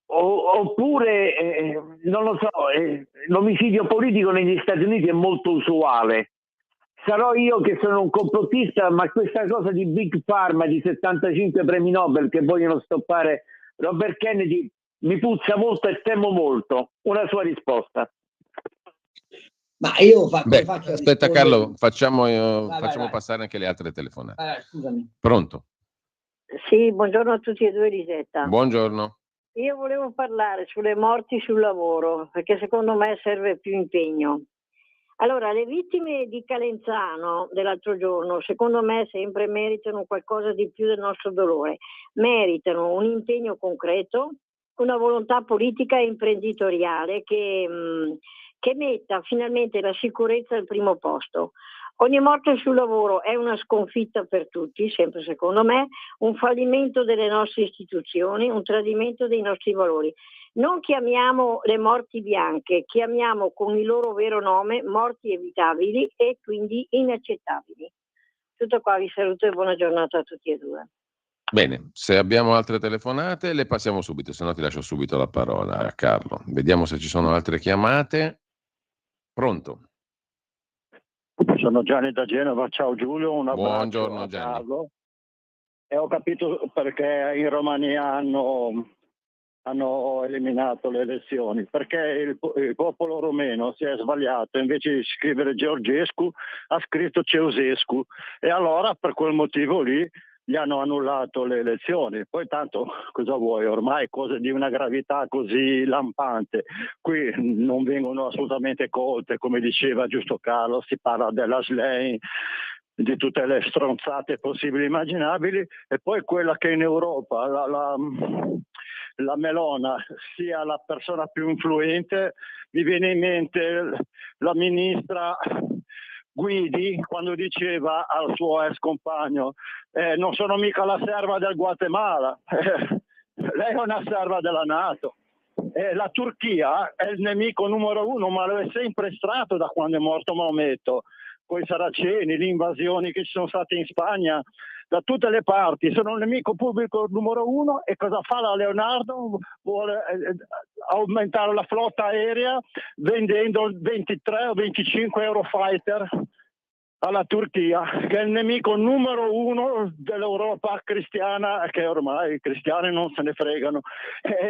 Speaker 7: oppure, non lo so, l'omicidio politico negli Stati Uniti è molto usuale. Sarò io che sono un complottista, ma questa cosa di Big Pharma, di 75 premi Nobel che vogliono stoppare Robert Kennedy, mi puzza molto e temo molto. Una sua risposta.
Speaker 3: Ma io faccio
Speaker 1: aspetta Carlo, facciamo
Speaker 3: vai.
Speaker 1: passare anche le altre telefonate.
Speaker 3: Scusami.
Speaker 1: Pronto?
Speaker 8: Sì, buongiorno a tutti e due, Lisetta.
Speaker 1: Buongiorno.
Speaker 8: Io volevo parlare sulle morti sul lavoro, perché secondo me serve più impegno. Allora, le vittime di Calenzano dell'altro giorno, secondo me, sempre meritano qualcosa di più del nostro dolore. Meritano un impegno concreto, una volontà politica e imprenditoriale che metta finalmente la sicurezza al primo posto. Ogni morte sul lavoro è una sconfitta per tutti, sempre secondo me, un fallimento delle nostre istituzioni, un tradimento dei nostri valori. Non chiamiamo le morti bianche, chiamiamo con il loro vero nome morti evitabili e quindi inaccettabili. Tutto qua, vi saluto e buona giornata a tutti e due.
Speaker 1: Bene, se abbiamo altre telefonate le passiamo subito, se no ti lascio subito la parola a Carlo. Vediamo se ci sono altre chiamate. Pronto?
Speaker 9: Sono Gianni da Genova, ciao Giulio, un abbraccio.
Speaker 1: Buongiorno Gianni.
Speaker 9: Carlo. E ho capito perché in Romania hanno eliminato le elezioni, perché il popolo romeno si è sbagliato, invece di scrivere Georgescu ha scritto Ceausescu, e allora per quel motivo lì gli hanno annullato le elezioni. Poi tanto cosa vuoi, ormai cose di una gravità così lampante qui non vengono assolutamente colte, come diceva giusto Carlo, si parla della Schlein, di tutte le stronzate possibili e immaginabili, e poi quella che in Europa la Melona sia la persona più influente. Mi viene in mente la ministra Guidi quando diceva al suo ex compagno non sono mica la serva del Guatemala, lei è una serva della NATO. La Turchia è il nemico numero uno, ma lo è sempre stato da quando è morto Maometto, con i saraceni, le invasioni che ci sono state in Spagna, da tutte le parti, sono il nemico pubblico numero uno. E cosa fa la Leonardo? Vuole aumentare la flotta aerea vendendo 23 o 25 Eurofighter alla Turchia, che è il nemico numero uno dell'Europa cristiana, che ormai i cristiani non se ne fregano,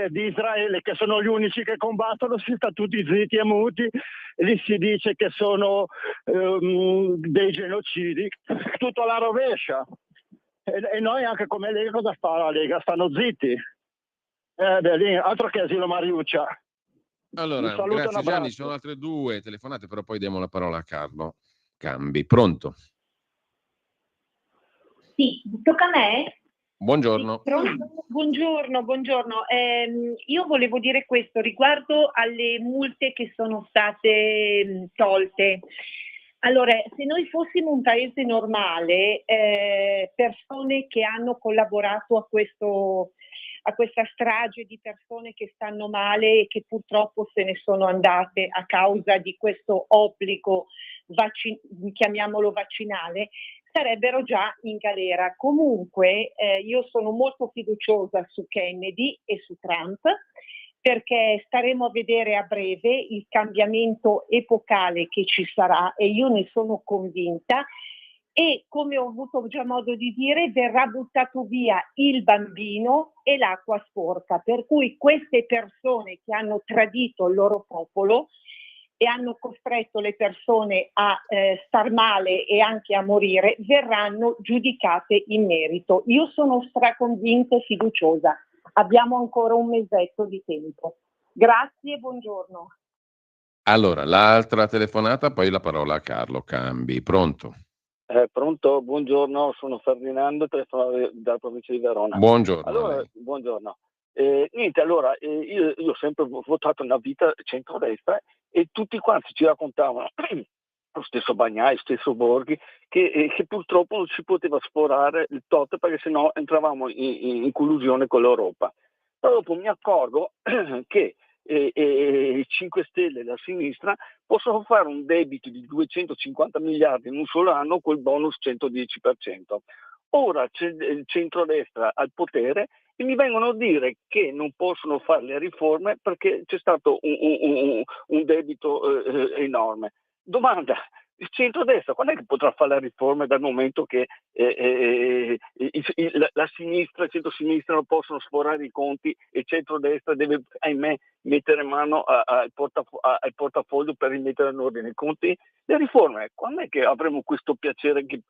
Speaker 9: di Israele, che sono gli unici che combattono, si sta tutti zitti e muti, e lì si dice che sono dei genocidi, tutto alla rovescia. E noi anche come Lega, cosa fa la Lega? Stanno zitti. Altro che asilo Mariuccia.
Speaker 1: Allora, grazie Gianni, ci sono altre due telefonate, però poi diamo la parola a Carlo Cambi. Pronto?
Speaker 10: Sì, tocca a me?
Speaker 1: Buongiorno.
Speaker 10: Buongiorno. Io volevo dire questo riguardo alle multe che sono state tolte. Allora, se noi fossimo un paese normale, persone che hanno collaborato a questa strage di persone che stanno male e che purtroppo se ne sono andate a causa di questo obbligo chiamiamolo vaccinale, sarebbero già in galera. Comunque io sono molto fiduciosa su Kennedy e su Trump, perché staremo a vedere a breve il cambiamento epocale che ci sarà, e io ne sono convinta, e come ho avuto già modo di dire verrà buttato via il bambino e l'acqua sporca, per cui queste persone che hanno tradito il loro popolo e hanno costretto le persone a star male e anche a morire verranno giudicate in merito. Io sono straconvinta e fiduciosa. Abbiamo ancora un mesetto di tempo. Grazie e buongiorno.
Speaker 1: Allora, l'altra telefonata, poi la parola a Carlo Cambi. Pronto?
Speaker 11: Pronto, buongiorno, sono Ferdinando, telefono dalla provincia di Verona.
Speaker 1: Buongiorno.
Speaker 11: Allora, buongiorno. Io ho sempre votato nella vita centrodestra e tutti quanti ci raccontavano, lo stesso Bagnai, lo stesso Borghi, che purtroppo non si poteva sforare il tot perché sennò entravamo in collusione con l'Europa. Però dopo mi accorgo che i 5 Stelle da sinistra possono fare un debito di 250 miliardi in un solo anno col bonus 110%. Ora c'è il centrodestra al potere e mi vengono a dire che non possono fare le riforme perché c'è stato un debito enorme. Domanda, il centrodestra quando è che potrà fare le riforme, dal momento che la sinistra, il centro-sinistra non possono sforare i conti e il centrodestra deve, ahimè, mettere mano al portafoglio per rimettere in ordine i conti? Le riforme, quando è che avremo questo piacere che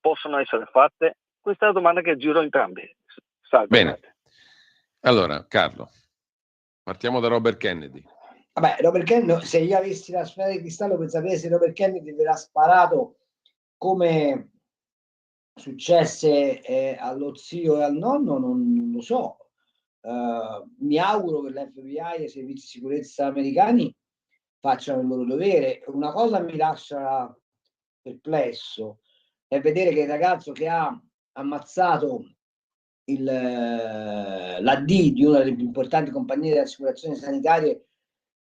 Speaker 11: possono essere fatte? Questa è la domanda che giro a entrambi. Salve.
Speaker 1: Bene. Allora, Carlo, partiamo da Robert Kennedy.
Speaker 3: Vabbè, Robert Kennedy, se io avessi la sfera di cristallo per sapere se Robert Kennedy verrà sparato come successe allo zio e al nonno, non lo so. Mi auguro che l'FBI e i servizi di sicurezza americani facciano il loro dovere. Una cosa mi lascia perplesso è vedere che il ragazzo che ha ammazzato l'AD di una delle più importanti compagnie di assicurazioni sanitarie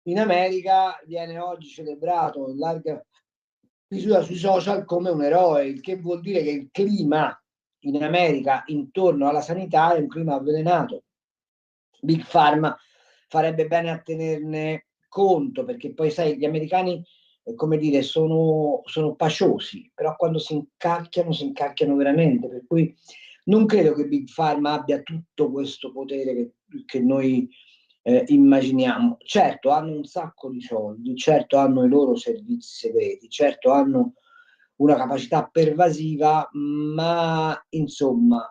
Speaker 3: in America viene oggi celebrato in larga misura sui social come un eroe, il che vuol dire che il clima in America intorno alla sanità è un clima avvelenato. Big Pharma farebbe bene a tenerne conto, perché poi sai, gli americani come dire sono paciosi, però quando si incacchiano veramente, per cui non credo che Big Pharma abbia tutto questo potere che noi immaginiamo. Certo hanno un sacco di soldi, certo hanno i loro servizi segreti, certo hanno una capacità pervasiva, ma insomma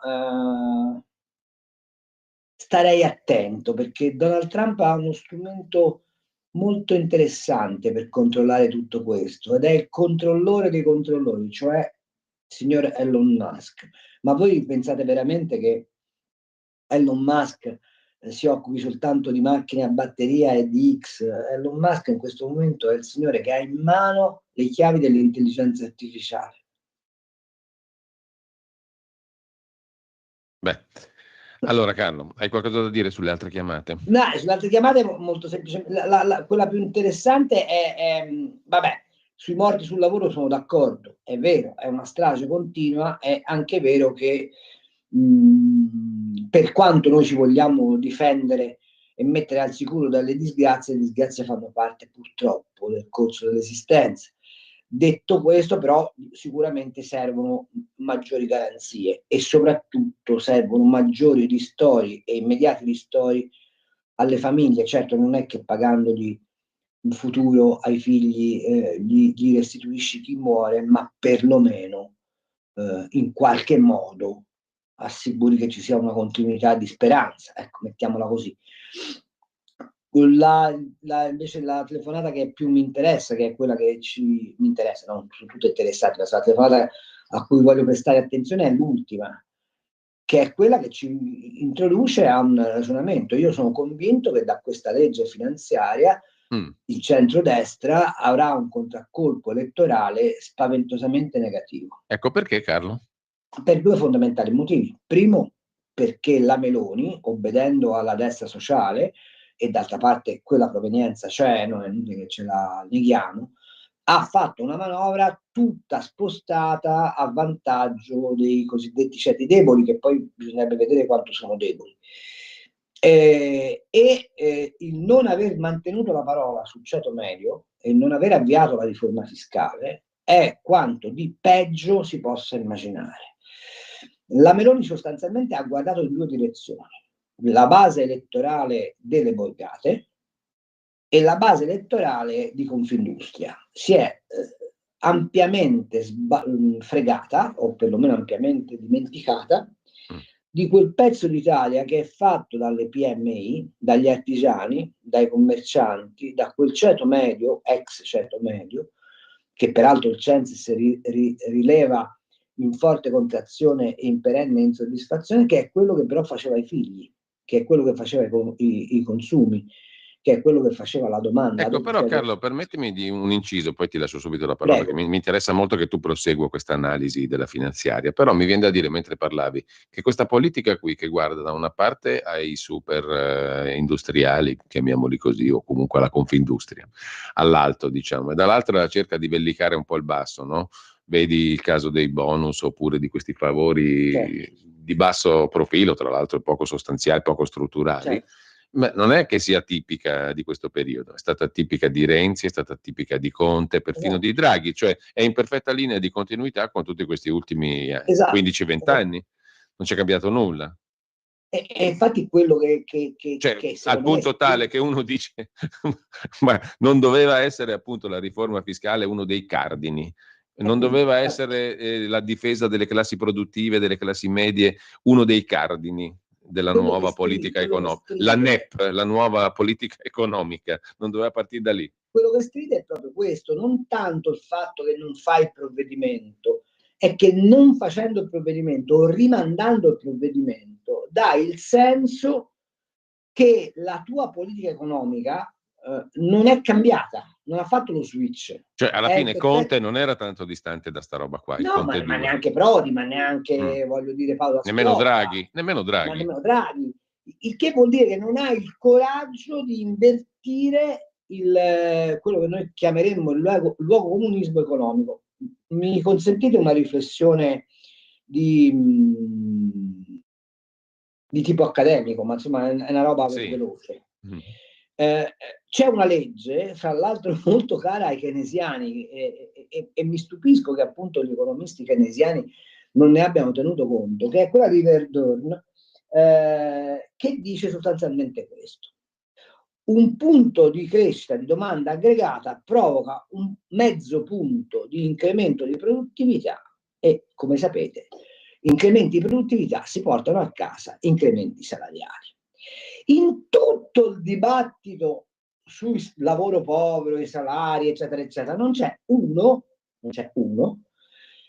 Speaker 3: starei attento, perché Donald Trump ha uno strumento molto interessante per controllare tutto questo, ed è il controllore dei controllori, cioè il signor Elon Musk. Ma voi pensate veramente che Elon Musk si occupi soltanto di macchine a batteria e di X? Elon Musk in questo momento è il signore che ha in mano le chiavi dell'intelligenza artificiale.
Speaker 1: Beh, allora Carlo, hai qualcosa da dire sulle altre chiamate?
Speaker 3: No, sulle altre chiamate molto semplicemente, quella più interessante è vabbè, sui morti sul lavoro sono d'accordo, è vero, è una strage continua, è anche vero che per quanto noi ci vogliamo difendere e mettere al sicuro dalle disgrazie, le disgrazie fanno parte purtroppo del corso dell'esistenza. Detto questo, però, sicuramente servono maggiori garanzie e soprattutto servono maggiori ristori e immediati ristori alle famiglie. Certo, non è che pagandogli un futuro ai figli gli restituisci chi muore, ma perlomeno in qualche modo assicuri che ci sia una continuità di speranza, ecco, mettiamola così. Invece la telefonata che più mi interessa, che è quella che mi interessa, non sono tutte interessate, ma la telefonata a cui voglio prestare attenzione è l'ultima, che è quella che ci introduce a un ragionamento. Io sono convinto che da questa legge finanziaria il centrodestra avrà un contraccolpo elettorale spaventosamente negativo.
Speaker 1: Ecco perché, Carlo?
Speaker 3: Per due fondamentali motivi. Primo, perché la Meloni, obbedendo alla destra sociale, e d'altra parte quella provenienza c'è, non è inutile che ce la neghiamo, ha fatto una manovra tutta spostata a vantaggio dei cosiddetti ceti deboli, che poi bisognerebbe vedere quanto sono deboli. Il non aver mantenuto la parola sul ceto medio e non aver avviato la riforma fiscale è quanto di peggio si possa immaginare. La Meloni sostanzialmente ha guardato in due direzioni: la base elettorale delle borgate e la base elettorale di Confindustria. Si è ampiamente fregata, o perlomeno ampiamente dimenticata, di quel pezzo d'Italia che è fatto dalle PMI, dagli artigiani, dai commercianti, da quel ceto medio, ex ceto medio, che peraltro il Censis rileva in forte contrazione e in perenne insoddisfazione, che è quello che però faceva i figli, che è quello che faceva i consumi, che è quello che faceva la domanda.
Speaker 1: Ecco, però Carlo, permettimi di un inciso, poi ti lascio subito la parola,
Speaker 3: Prego.
Speaker 1: perché mi interessa molto che tu prosegua questa analisi della finanziaria, però mi viene da dire, mentre parlavi, che questa politica qui, che guarda da una parte ai super industriali, chiamiamoli così, o comunque alla Confindustria, all'alto, diciamo, e dall'altra cerca di vellicare un po' il basso, no? Vedi il caso dei bonus oppure di questi favori di basso profilo, tra l'altro poco sostanziali, poco strutturali. Ma non è che sia tipica di questo periodo, è stata tipica di Renzi, è stata tipica di Conte, perfino di Draghi, cioè è in perfetta linea di continuità con tutti questi ultimi 15-20 anni, non c'è cambiato nulla.
Speaker 3: E infatti quello che
Speaker 1: al punto tale che uno dice ma non doveva essere appunto la riforma fiscale uno dei cardini, non doveva essere la difesa delle classi produttive, delle classi medie, uno dei cardini della nuova politica economica, la NEP, la nuova politica economica, non doveva partire da lì.
Speaker 3: Quello che stride è proprio questo, non tanto il fatto che non fai il provvedimento, è che non facendo il provvedimento o rimandando il provvedimento dai il senso che la tua politica economica non è cambiata, non ha fatto lo switch.
Speaker 1: Cioè alla fine Conte non era tanto distante da sta roba qua.
Speaker 3: No, ma neanche Prodi, ma neanche voglio dire Paolo
Speaker 1: nemmeno Draghi. Nemmeno Draghi.
Speaker 3: Il che vuol dire che non hai il coraggio di invertire quello che noi chiameremmo il luogo comunismo economico. Mi consentite una riflessione di tipo accademico, ma insomma è una roba veloce. C'è una legge, fra l'altro molto cara ai keynesiani, e mi stupisco che appunto gli economisti keynesiani non ne abbiano tenuto conto, che è quella di Verdun, che dice sostanzialmente questo: un punto di crescita di domanda aggregata provoca un mezzo punto di incremento di produttività e, come sapete, incrementi di produttività si portano a casa incrementi salariali. In tutto il dibattito sul lavoro povero, i salari, eccetera, eccetera, non c'è uno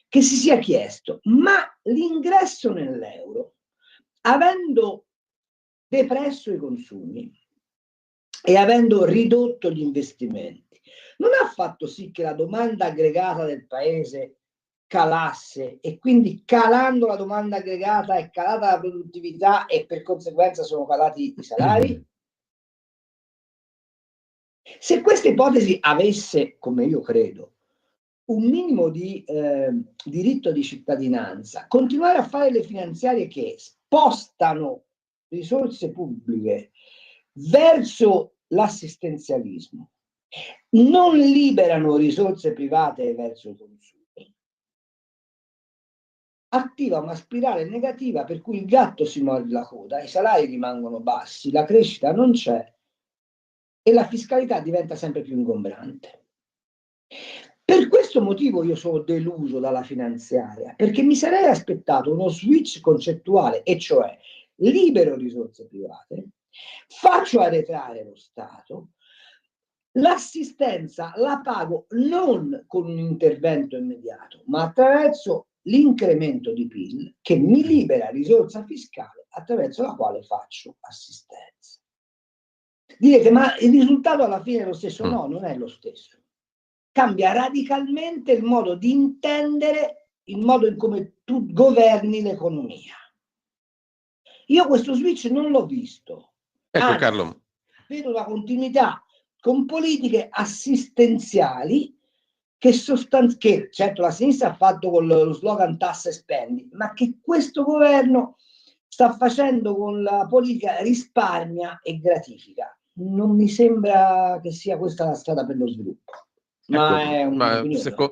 Speaker 3: che si sia chiesto: ma l'ingresso nell'euro, avendo depresso i consumi e avendo ridotto gli investimenti, non ha fatto sì che la domanda aggregata del paese calasse, e quindi calando la domanda aggregata è calata la produttività e per conseguenza sono calati i salari? Se questa ipotesi avesse, come io credo, un minimo di diritto di cittadinanza, continuare a fare le finanziarie che spostano risorse pubbliche verso l'assistenzialismo, non liberano risorse private verso i consumi, attiva una spirale negativa per cui il gatto si morde la coda, i salari rimangono bassi, la crescita non c'è e la fiscalità diventa sempre più ingombrante. Per questo motivo io sono deluso dalla finanziaria, perché mi sarei aspettato uno switch concettuale, e cioè libero risorse private, faccio arretrare lo Stato, l'assistenza la pago non con un intervento immediato, ma attraverso l'incremento di PIL che mi libera risorsa fiscale attraverso la quale faccio assistenza. Direte, ma il risultato alla fine è lo stesso? No, non è lo stesso. Cambia radicalmente il modo di intendere il modo in come tu governi l'economia. Io questo switch non l'ho visto.
Speaker 1: Ecco,
Speaker 3: Anzi,
Speaker 1: Carlo.
Speaker 3: vedo una continuità con politiche assistenziali che certo la sinistra ha fatto con lo slogan tassa e spendi, ma che questo governo sta facendo con la politica risparmia e gratifica. Non mi sembra che sia questa la strada per lo sviluppo. Ma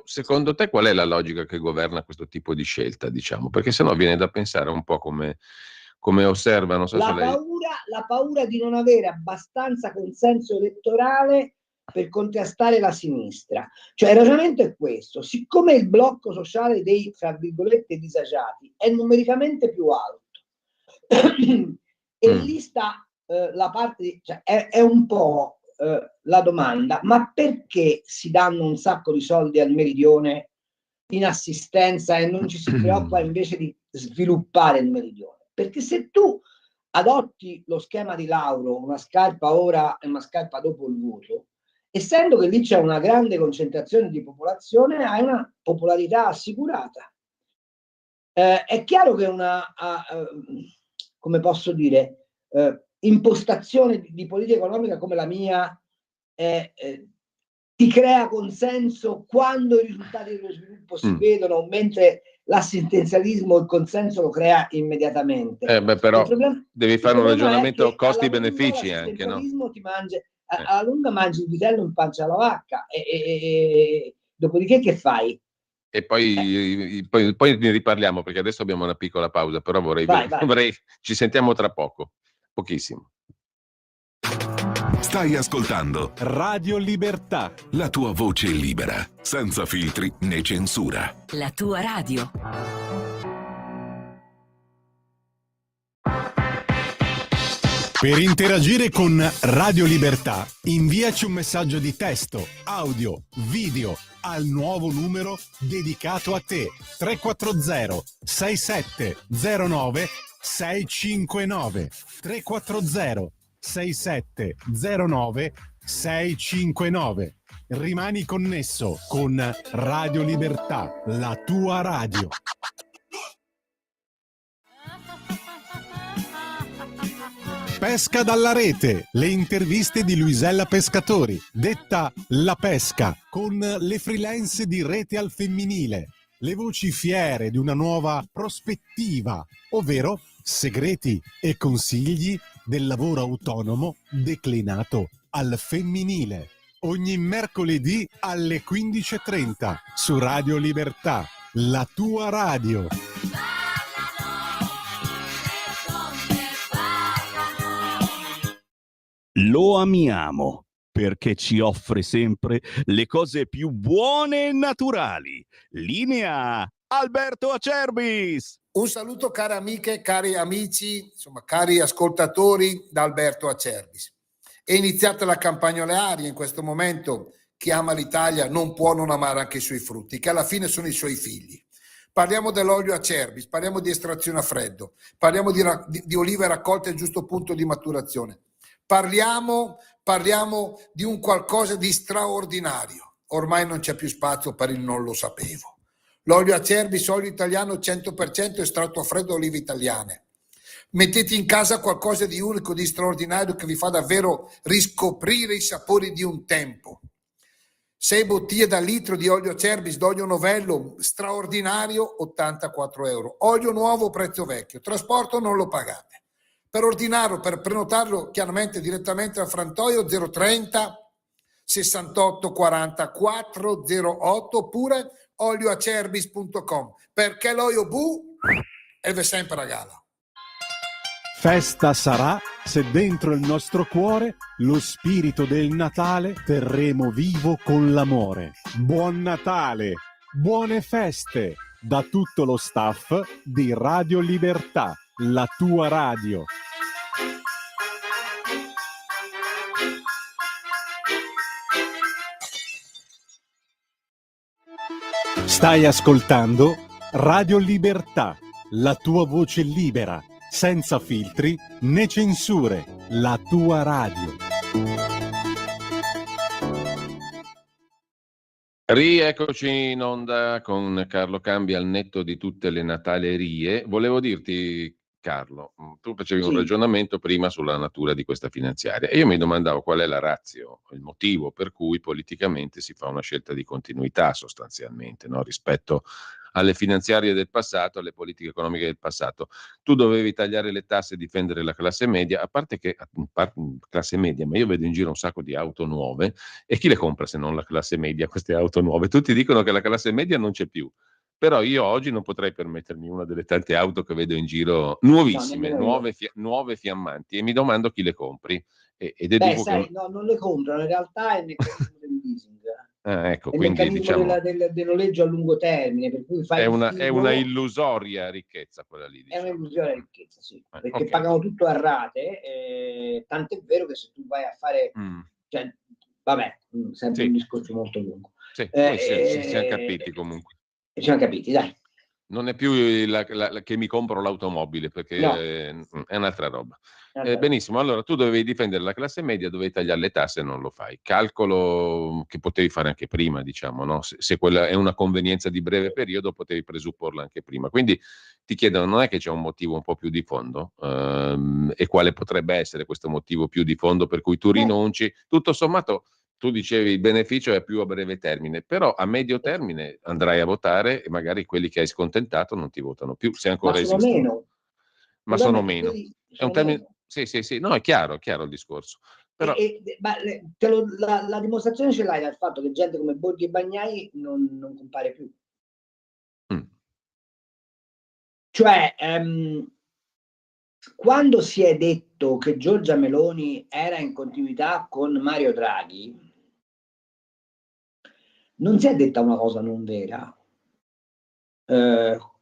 Speaker 1: Secondo te qual è la logica che governa questo tipo di scelta, diciamo? Perché sennò viene da pensare un po' come osserva, non so se lei...
Speaker 3: La paura di non avere abbastanza consenso elettorale per contrastare la sinistra. Cioè il ragionamento è questo: siccome il blocco sociale dei, fra virgolette, disagiati è numericamente più alto e lì sta la parte, cioè è un po' la domanda, ma perché si danno un sacco di soldi al meridione in assistenza e non ci si preoccupa invece di sviluppare il meridione? Perché se tu adotti lo schema di Lauro, una scarpa ora e una scarpa dopo il voto, essendo che lì c'è una grande concentrazione di popolazione, hai una popolarità assicurata. È chiaro che una, come posso dire, impostazione di politica economica come la mia ti crea consenso quando i risultati dello sviluppo si vedono, mentre l'assistenzialismo il consenso lo crea immediatamente.
Speaker 1: Però devi fare un ragionamento costi-benefici anche, no?
Speaker 3: Ti mangia, alla lunga mangi il vitello in pancia alla vacca e dopodiché che fai?
Speaker 1: E poi ne riparliamo, perché adesso abbiamo una piccola pausa, però vorrei ci sentiamo tra poco, pochissimo.
Speaker 12: Stai ascoltando
Speaker 2: Radio Libertà,
Speaker 12: la tua voce libera, senza filtri né censura.
Speaker 13: La tua radio.
Speaker 2: Per interagire con Radio Libertà, inviaci un messaggio di testo, audio, video al nuovo numero dedicato a te. 340 6709 659 340 6709 659. Rimani connesso con Radio Libertà, la tua radio. Pesca dalla rete, le interviste di Luisella Pescatori, detta La Pesca, con le freelance di Rete al Femminile, le voci fiere di una nuova prospettiva, ovvero segreti e consigli del lavoro autonomo declinato al femminile. Ogni mercoledì alle 15:30 su Radio Libertà, la tua radio.
Speaker 14: Lo amiamo perché ci offre sempre le cose più buone e naturali. Linea Alberto Acerbis.
Speaker 15: Un saluto cari amiche, cari amici, insomma cari ascoltatori da Alberto Acerbis. È iniziata la campagna olearia, in questo momento chi ama l'Italia non può non amare anche i suoi frutti, che alla fine sono i suoi figli. Parliamo dell'olio Acerbis, parliamo di estrazione a freddo, parliamo di olive raccolte al giusto punto di maturazione. Parliamo di un qualcosa di straordinario. Ormai non c'è più spazio per il non lo sapevo. L'olio Acerbis, olio italiano 100% estratto a freddo olive italiane. Mettete in casa qualcosa di unico, di straordinario che vi fa davvero riscoprire i sapori di un tempo. 6 bottiglie da litro di olio Acerbis, d'olio novello, straordinario, 84 euro. Olio nuovo, prezzo vecchio. Trasporto non lo pagate. Per ordinarlo, per prenotarlo chiaramente direttamente al frantoio 030 68 44 08 oppure olioacerbis.com, perché l'olio bu e ve sempre regala.
Speaker 2: Festa sarà se dentro il nostro cuore lo spirito del Natale terremo vivo con l'amore. Buon Natale, buone feste da tutto lo staff di Radio Libertà, la tua radio. Stai ascoltando Radio Libertà, la tua voce libera, senza filtri né censure, la tua radio.
Speaker 1: Rieccoci in onda con Carlo Cambi al netto di tutte le natalerie. Volevo dirti, Carlo, tu facevi un
Speaker 3: Sì.
Speaker 1: ragionamento prima sulla natura di questa finanziaria e io mi domandavo qual è la ratio, il motivo per cui politicamente si fa una scelta di continuità sostanzialmente, no? Rispetto alle finanziarie del passato, alle politiche economiche del passato. Tu dovevi tagliare le tasse e difendere la classe media, a parte che classe media, ma io vedo in giro un sacco di auto nuove e chi le compra se non la classe media queste auto nuove? Tutti dicono che la classe media non c'è più. Però io oggi non potrei permettermi una delle tante auto che vedo in giro nuovissime,
Speaker 3: nemmeno io.
Speaker 1: nuove fiammanti, e mi domando chi le compri. E
Speaker 3: Beh,
Speaker 1: deduco
Speaker 3: sai,
Speaker 1: che...
Speaker 3: no, non le comprano, in realtà è il meccanismo del leasing,
Speaker 1: ecco,
Speaker 3: è il
Speaker 1: quindi
Speaker 3: meccanismo
Speaker 1: diciamo
Speaker 3: del noleggio a lungo termine, per cui fai
Speaker 1: è
Speaker 3: il
Speaker 1: è una
Speaker 3: figlio,
Speaker 1: illusoria ricchezza quella lì,
Speaker 3: è
Speaker 1: diciamo.
Speaker 3: un'illusione di ricchezza, sì, perché
Speaker 1: Ok.
Speaker 3: pagano tutto a rate, tant'è vero che se tu vai a fare, cioè, vabbè, sempre un
Speaker 1: Sì,
Speaker 3: discorso molto lungo.
Speaker 1: sì, noi ci siamo capiti comunque.
Speaker 3: Ci siamo capiti, dai.
Speaker 1: Non è più che mi compro l'automobile, perché
Speaker 3: No.
Speaker 1: è un'altra roba.
Speaker 3: Allora,
Speaker 1: Benissimo, allora tu dovevi difendere la classe media, dovevi tagliare le tasse e non lo fai. Calcolo che potevi fare anche prima, diciamo, no? Se quella è una convenienza di breve periodo, potevi presupporla anche prima. Quindi ti chiedono, non è che c'è un motivo un po' più di fondo? E quale potrebbe essere questo motivo più di fondo per cui tu rinunci? Tutto sommato, tu dicevi il beneficio è più a breve termine, però a medio termine andrai a votare e magari quelli che hai scontentato non ti votano più, se ancora
Speaker 3: ma sono
Speaker 1: esistono.
Speaker 3: meno.
Speaker 1: Ma
Speaker 3: Il
Speaker 1: sono
Speaker 3: problema è che
Speaker 1: meno.
Speaker 3: quelli
Speaker 1: È un
Speaker 3: sono
Speaker 1: termine...
Speaker 3: meno.
Speaker 1: Sì, no, è chiaro il discorso. Però...
Speaker 3: La dimostrazione ce l'hai dal fatto che gente come Borghi e Bagnai non compare più. Cioè, quando si è detto che Giorgia Meloni era in continuità con Mario Draghi, non si è detta una cosa non vera.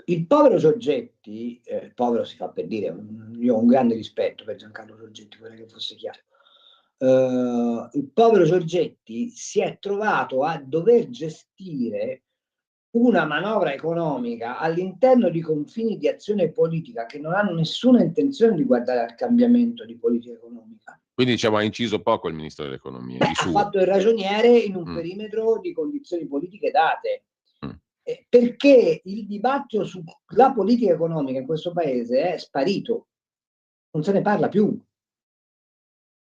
Speaker 3: Il povero Giorgetti, povero si fa per dire, io ho un grande rispetto per Giancarlo Giorgetti, vorrei che fosse chiaro. Il povero Giorgetti si è trovato a dover gestire una manovra economica all'interno di confini di azione politica che non hanno nessuna intenzione di guardare al cambiamento di politica economica.
Speaker 1: Quindi diciamo ha inciso poco il ministro dell'economia.
Speaker 3: Ha fatto il ragioniere in un perimetro di condizioni politiche date. Perché il dibattito sulla politica economica in questo paese è sparito, non se ne parla più.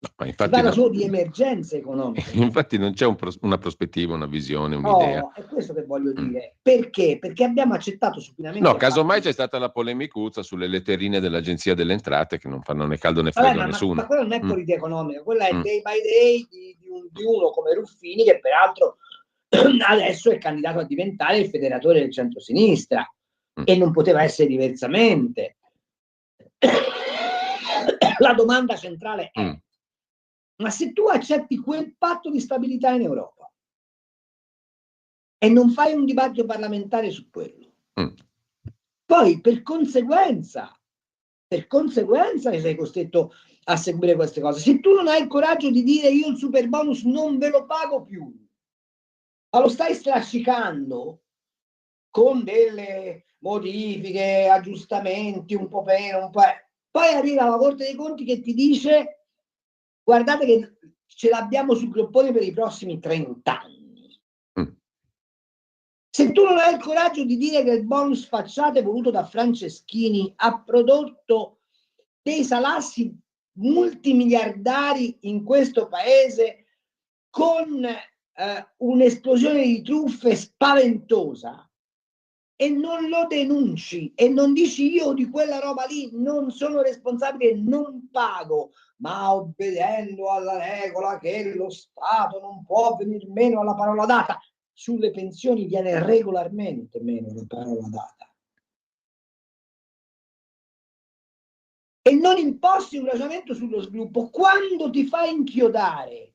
Speaker 1: No,
Speaker 3: Si parla solo di emergenze economiche.
Speaker 1: Infatti non c'è una prospettiva, una visione, un'idea.
Speaker 3: No, è questo che voglio dire. Perché? Perché abbiamo accettato supinamente.
Speaker 1: No, casomai c'è stata la polemicuzza sulle letterine dell'Agenzia delle Entrate che non fanno né caldo né freddo a nessuno.
Speaker 3: Ma quella non è politica economica, quella è day by day di uno come Ruffini, che peraltro adesso è candidato a diventare il federatore del centro-sinistra e non poteva essere diversamente. La domanda centrale è: ma se tu accetti quel patto di stabilità in Europa e non fai un dibattito parlamentare su quello, poi per conseguenza sei costretto a seguire queste cose. Se tu non hai il coraggio di dire io il super bonus non ve lo pago più, ma lo stai strascicando con delle modifiche, aggiustamenti, un po' meno, un po'... Poi arriva la Corte dei Conti che ti dice: guardate che ce l'abbiamo sul groppone per i prossimi 30 anni. Se tu non hai il coraggio di dire che il bonus facciate voluto da Franceschini ha prodotto dei salassi multimiliardari in questo paese con un'esplosione di truffe spaventosa, e non lo denunci e non dici io di quella roba lì non sono responsabile e non pago, ma obbedendo alla regola che lo Stato non può venir meno alla parola data. Sulle pensioni viene regolarmente meno la parola data. E non imposti un ragionamento sullo sviluppo. Quando ti fai inchiodare,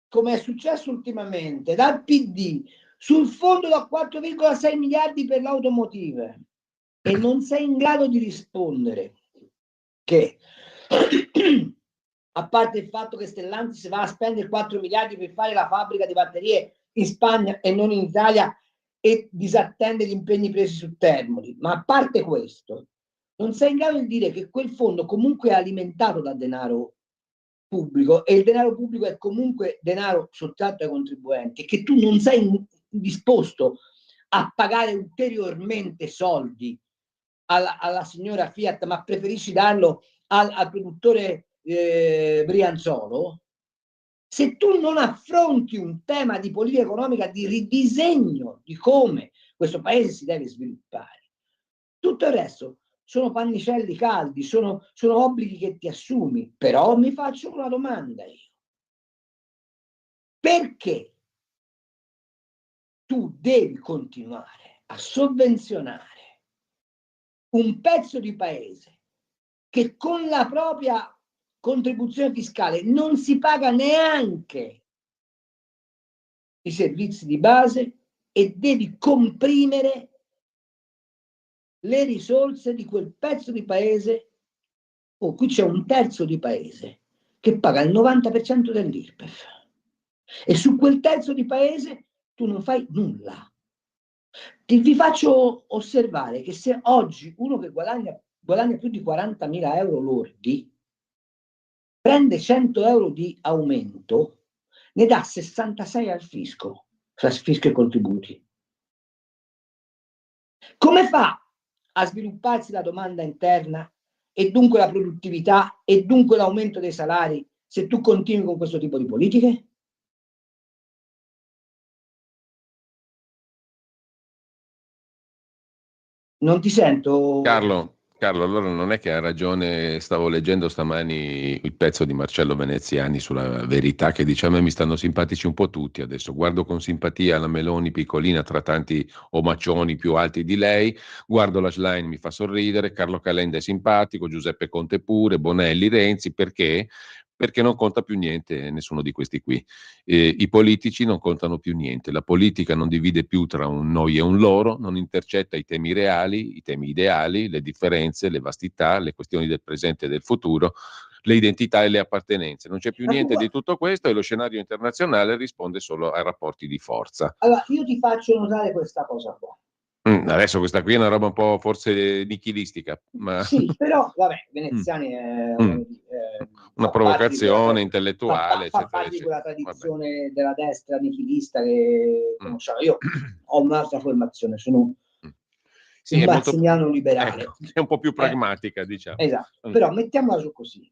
Speaker 3: come è successo ultimamente, dal PD sul fondo da 4,6 miliardi per l'automotive, e non sei in grado di rispondere che a parte il fatto che Stellantis va a spendere 4 miliardi per fare la fabbrica di batterie in Spagna e non in Italia e disattende gli impegni presi su Termoli, ma a parte questo non sei in grado di dire che quel fondo comunque è alimentato da denaro pubblico e il denaro pubblico è comunque denaro sottratto ai contribuenti, e che tu non sei disposto a pagare ulteriormente soldi alla signora Fiat, ma preferisci darlo al produttore Brianzolo, se tu non affronti un tema di politica economica, di ridisegno di come questo paese si deve sviluppare, tutto il resto sono pannicelli caldi, sono obblighi che ti assumi. Però mi faccio una domanda io. Perché tu devi continuare a sovvenzionare un pezzo di paese che con la propria contribuzione fiscale non si paga neanche i servizi di base e devi comprimere le risorse di quel pezzo di paese? Oh, qui c'è un terzo di paese che paga il 90% dell'IRPEF e su quel terzo di paese tu non fai nulla. Vi faccio osservare che se oggi uno che guadagna più di 40.000 euro lordi prende 100 euro di aumento, ne dà 66 al fisco, tra fisco e contributi. Come fa a svilupparsi la domanda interna e dunque la produttività e dunque l'aumento dei salari se tu continui con questo tipo di politiche? Non ti sento.
Speaker 1: Carlo, allora non è che ha ragione, stavo leggendo stamani il pezzo di Marcello Veneziani sulla Verità che dice: a me mi stanno simpatici un po' tutti adesso, guardo con simpatia la Meloni piccolina tra tanti omaccioni più alti di lei, guardo la Schlein, mi fa sorridere, Carlo Calenda è simpatico, Giuseppe Conte pure, Bonelli, Renzi, perché? Perché non conta più niente nessuno di questi qui. I politici non contano più niente, la politica non divide più tra un noi e un loro, non intercetta i temi reali, i temi ideali, le differenze, le vastità, le questioni del presente e del futuro, le identità e le appartenenze. Non c'è più niente di tutto questo e lo scenario internazionale risponde solo ai rapporti di forza.
Speaker 3: Allora, io ti faccio notare questa cosa qua.
Speaker 1: Adesso questa qui è una roba un po' forse nichilistica, ma
Speaker 3: Sì, però vabbè, Veneziani è
Speaker 1: una provocazione intellettuale,
Speaker 3: fa
Speaker 1: eccetera,
Speaker 3: parte di quella
Speaker 1: eccetera.
Speaker 3: tradizione della destra nichilista che conosciamo. Io ho un'altra formazione, sono
Speaker 1: Sì,
Speaker 3: un
Speaker 1: è molto,
Speaker 3: mazziniano liberale.
Speaker 1: ecco, è un po' più pragmatica, diciamo.
Speaker 3: Esatto, però mettiamola su così.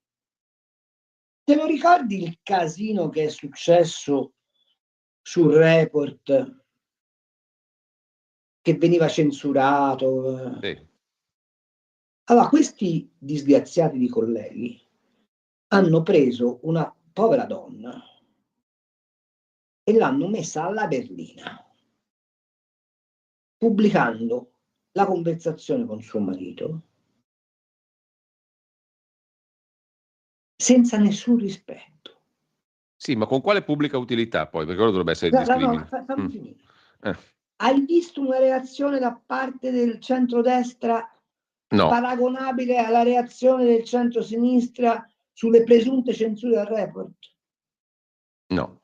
Speaker 3: Te lo ricordi il casino che è successo sul Report, che veniva censurato?
Speaker 1: Sì.
Speaker 3: Allora, questi disgraziati di colleghi hanno preso una povera donna e l'hanno messa alla berlina, pubblicando la conversazione con suo marito senza nessun rispetto.
Speaker 1: Sì, ma con quale pubblica utilità poi? Perché ora dovrebbe essere discrimine.
Speaker 3: Fammi finire. Hai visto una reazione da parte del centrodestra paragonabile alla reazione del centrosinistra sulle presunte censure al Report?
Speaker 1: No.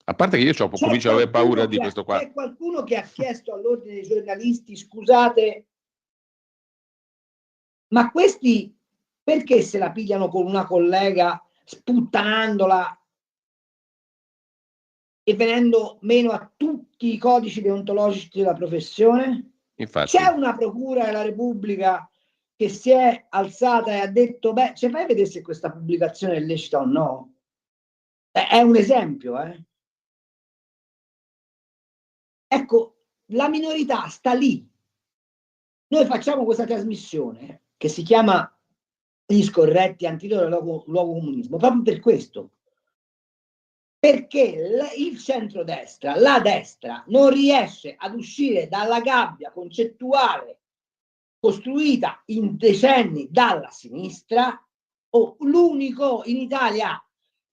Speaker 1: A parte che io comincio ad avere paura di questo qua.
Speaker 3: C'è qualcuno che ha chiesto all'ordine dei giornalisti: scusate, ma questi perché se la pigliano con una collega sputtanandola e venendo meno a tutti i codici deontologici della professione?
Speaker 1: Infatti.
Speaker 3: C'è una procura della Repubblica che si è alzata e ha detto: beh, ci fai vedere se questa pubblicazione è lecita o no? È un esempio, Ecco, la minorità sta lì. Noi facciamo questa trasmissione che si chiama Gli scorretti antidoto al luogo comunismo proprio per questo. Perché il centrodestra, la destra, non riesce ad uscire dalla gabbia concettuale costruita in decenni dalla sinistra. L'unico in Italia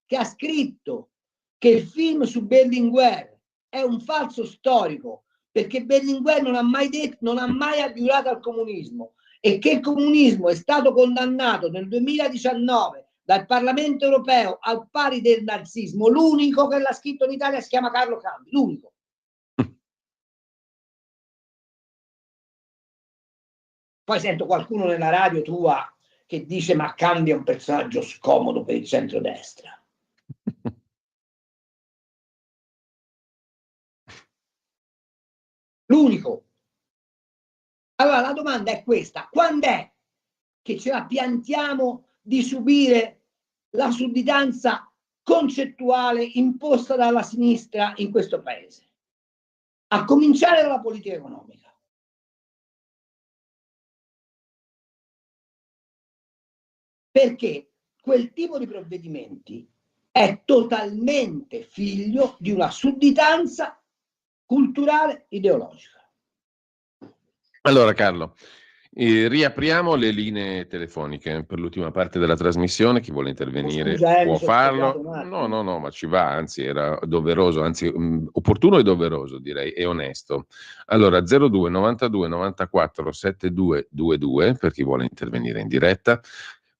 Speaker 3: che ha scritto che il film su Berlinguer è un falso storico perché Berlinguer non ha mai detto, non ha mai abiurato al comunismo, e che il comunismo è stato condannato nel 2019 dal Parlamento europeo al pari del nazismo, l'unico che l'ha scritto in Italia si chiama Carlo Cambi, l'unico. Poi sento qualcuno nella radio tua che dice: ma Cambi è un personaggio scomodo per il centrodestra. L'unico. Allora la domanda è questa: quando è che ce la piantiamo di subire la sudditanza concettuale imposta dalla sinistra in questo paese? A cominciare dalla politica economica. Perché quel tipo di provvedimenti è totalmente figlio di una sudditanza culturale ideologica.
Speaker 1: Allora Carlo, riapriamo le linee telefoniche per l'ultima parte della trasmissione. Chi vuole intervenire può farlo. No, ma ci va, anzi era doveroso, anzi opportuno e doveroso, direi, e onesto. Allora 02 92 94 7222 per chi vuole intervenire in diretta.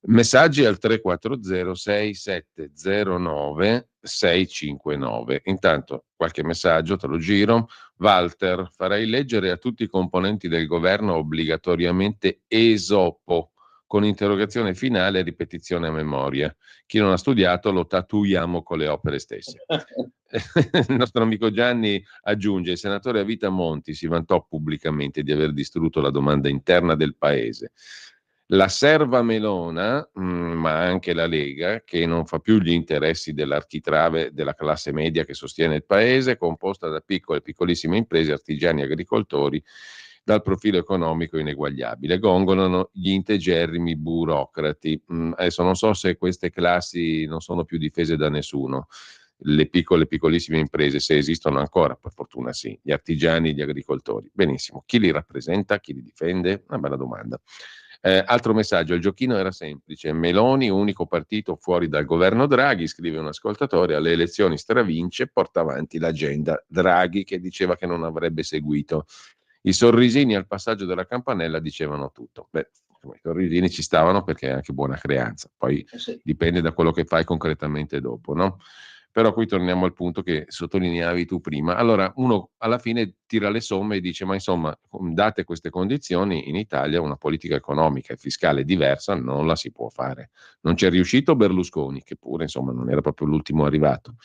Speaker 1: Messaggi al 340 6709 659. Intanto qualche messaggio te lo giro. Walter, farei leggere a tutti i componenti del governo obbligatoriamente Esopo, con interrogazione finale e ripetizione a memoria. Chi non ha studiato lo tatuiamo con le opere stesse. Il nostro amico Gianni aggiunge: il senatore a vita Monti si vantò pubblicamente di aver distrutto la domanda interna del paese. La serva Melona, ma anche la Lega, che non fa più gli interessi dell'architrave della classe media che sostiene il paese, composta da piccole e piccolissime imprese, artigiani e agricoltori, dal profilo economico ineguagliabile. Gongolano gli integerrimi burocrati. Adesso non so se queste classi non sono più difese da nessuno. Le piccole e piccolissime imprese, se esistono ancora, per fortuna sì, gli artigiani, gli agricoltori. Benissimo. Chi li rappresenta? Chi li difende? Una bella domanda. Altro messaggio: il giochino era semplice. Meloni, unico partito fuori dal governo Draghi, scrive un ascoltatore, alle elezioni stravince, porta avanti l'agenda Draghi, che diceva che non avrebbe seguito. I sorrisini al passaggio della campanella dicevano tutto. Beh, i sorrisini ci stavano perché è anche buona creanza, poi dipende da quello che fai concretamente dopo, no? Però qui torniamo al punto che sottolineavi tu prima. Allora uno alla fine tira le somme e dice: ma insomma, date queste condizioni, in Italia una politica economica e fiscale diversa non la si può fare. Non c'è riuscito Berlusconi, che pure insomma non era proprio l'ultimo arrivato.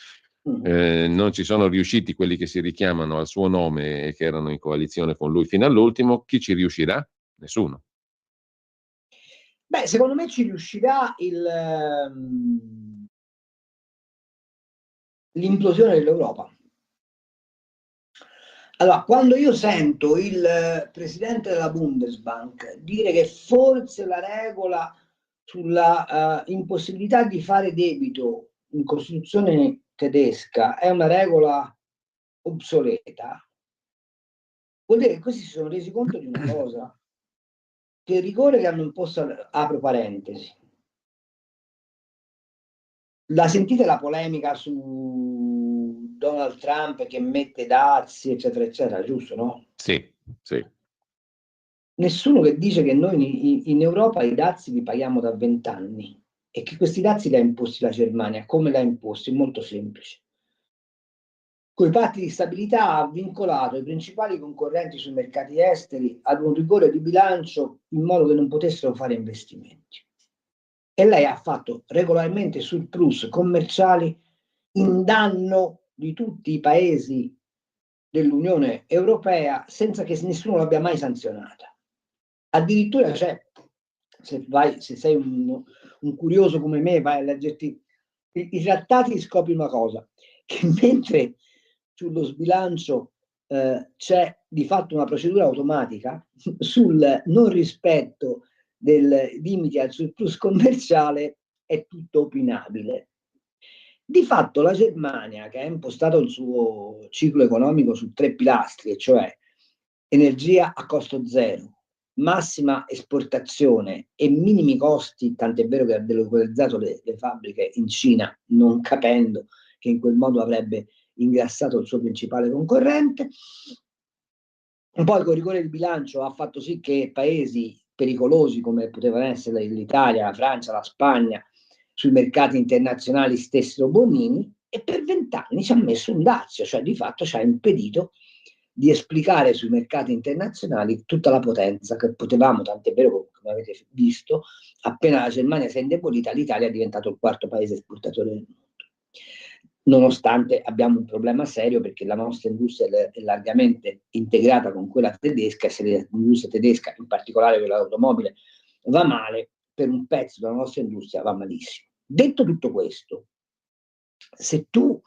Speaker 1: Non ci sono riusciti quelli che si richiamano al suo nome e che erano in coalizione con lui fino all'ultimo. Chi ci riuscirà? Nessuno.
Speaker 3: Beh, secondo me ci riuscirà l'implosione dell'Europa. Allora, quando io sento il presidente della Bundesbank dire che forse la regola sulla impossibilità di fare debito in Costituzione tedesca è una regola obsoleta, vuol dire che questi si sono resi conto di una cosa, che il rigore che hanno imposto, apro parentesi, la sentite la polemica su Donald Trump che mette dazi, eccetera, eccetera, giusto, no?
Speaker 1: Sì, sì.
Speaker 3: Nessuno che dice che noi in Europa i dazi li paghiamo da 20 anni e che questi dazi li ha imposti la Germania. Come li ha imposti? Molto semplice. Con i patti di stabilità ha vincolato i principali concorrenti sui mercati esteri ad un rigore di bilancio in modo che non potessero fare investimenti. E lei ha fatto regolarmente surplus commerciali in danno di tutti i paesi dell'Unione Europea senza che nessuno l'abbia mai sanzionata. Addirittura c'è, se sei un curioso come me, vai a leggerti i trattati, scopri una cosa, che mentre sullo sbilancio c'è di fatto una procedura automatica, sul non rispetto dei limiti al surplus commerciale è tutto opinabile. Di fatto la Germania, che ha impostato il suo ciclo economico su 3 pilastri, e cioè energia a costo zero, massima esportazione e minimi costi, tant'è vero che ha delocalizzato le fabbriche in Cina, non capendo che in quel modo avrebbe ingrassato il suo principale concorrente. Un po' il rigore di bilancio ha fatto sì che paesi pericolosi come potevano essere l'Italia, la Francia, la Spagna, sui mercati internazionali stessero bonini, e per 20 anni ci ha messo un dazio, cioè di fatto ci ha impedito di esplicare sui mercati internazionali tutta la potenza che potevamo, tant'è vero, come avete visto, appena la Germania si è indebolita, l'Italia è diventato il 4º paese esportatore del mondo. nonostante abbiamo un problema serio perché la nostra industria è largamente integrata con quella tedesca, e se l'industria tedesca, in particolare quella dell'automobile, va male, per un pezzo della nostra industria va malissimo. Detto tutto questo, se tu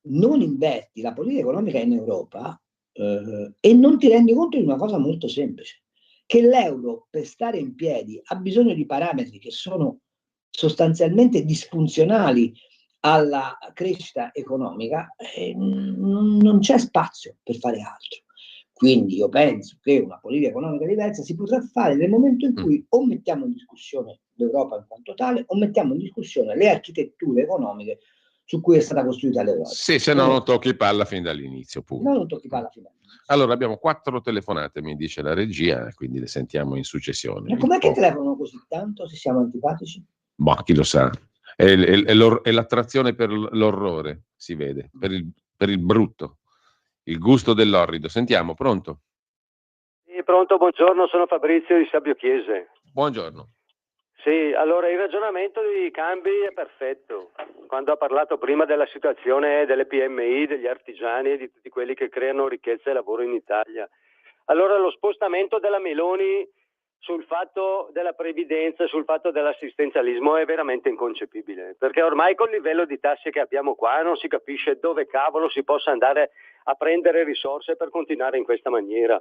Speaker 3: non inverti la politica economica in Europa e non ti rendi conto di una cosa molto semplice, che l'euro per stare in piedi ha bisogno di parametri che sono sostanzialmente disfunzionali alla crescita economica, non c'è spazio per fare altro. Quindi io penso che una politica economica diversa si potrà fare nel momento in cui o mettiamo in discussione l'Europa in quanto tale, o mettiamo in discussione le architetture economiche su cui è stata costruita l'Europa.
Speaker 1: Sì, se no non tocchi palla fin dall'inizio.
Speaker 3: No, non tocchi palla fin dall'inizio.
Speaker 1: Allora, abbiamo 4 telefonate, mi dice la regia, quindi le sentiamo in successione.
Speaker 3: Ma com'è che telefonano così tanto se siamo antipatici?
Speaker 1: Boh, chi lo sa. È l'attrazione per l'orrore, si vede, per il brutto, il gusto dell'orrido. Sentiamo, pronto?
Speaker 13: Sì, pronto, buongiorno, sono Fabrizio di Sabio Chiese.
Speaker 1: Buongiorno.
Speaker 13: Sì, allora il ragionamento di Cambi è perfetto. Quando ha parlato prima della situazione delle PMI, degli artigiani e di tutti quelli che creano ricchezza e lavoro in Italia. Allora lo spostamento della Meloni sul fatto della previdenza, sul fatto dell'assistenzialismo è veramente inconcepibile, perché ormai col livello di tasse che abbiamo qua non si capisce dove cavolo si possa andare a prendere risorse per continuare in questa maniera.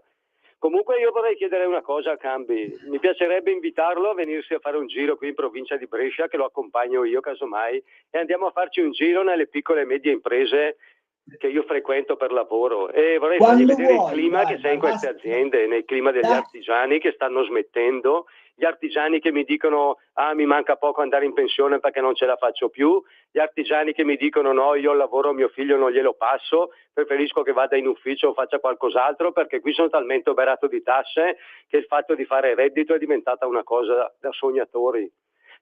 Speaker 13: Comunque io vorrei chiedere una cosa a Cambi, mi piacerebbe invitarlo a venirsi a fare un giro qui in provincia di Brescia, che lo accompagno io casomai, e andiamo a farci un giro nelle piccole e medie imprese che io frequento per lavoro, e vorrei fargli vedere il clima che c'è in queste aziende, nel clima degli artigiani che stanno smettendo, gli artigiani che mi dicono mi manca poco andare in pensione perché non ce la faccio più, gli artigiani che mi dicono no, io il lavoro a mio figlio non glielo passo, preferisco che vada in ufficio o faccia qualcos'altro perché qui sono talmente oberato di tasse che il fatto di fare reddito è diventata una cosa da sognatori.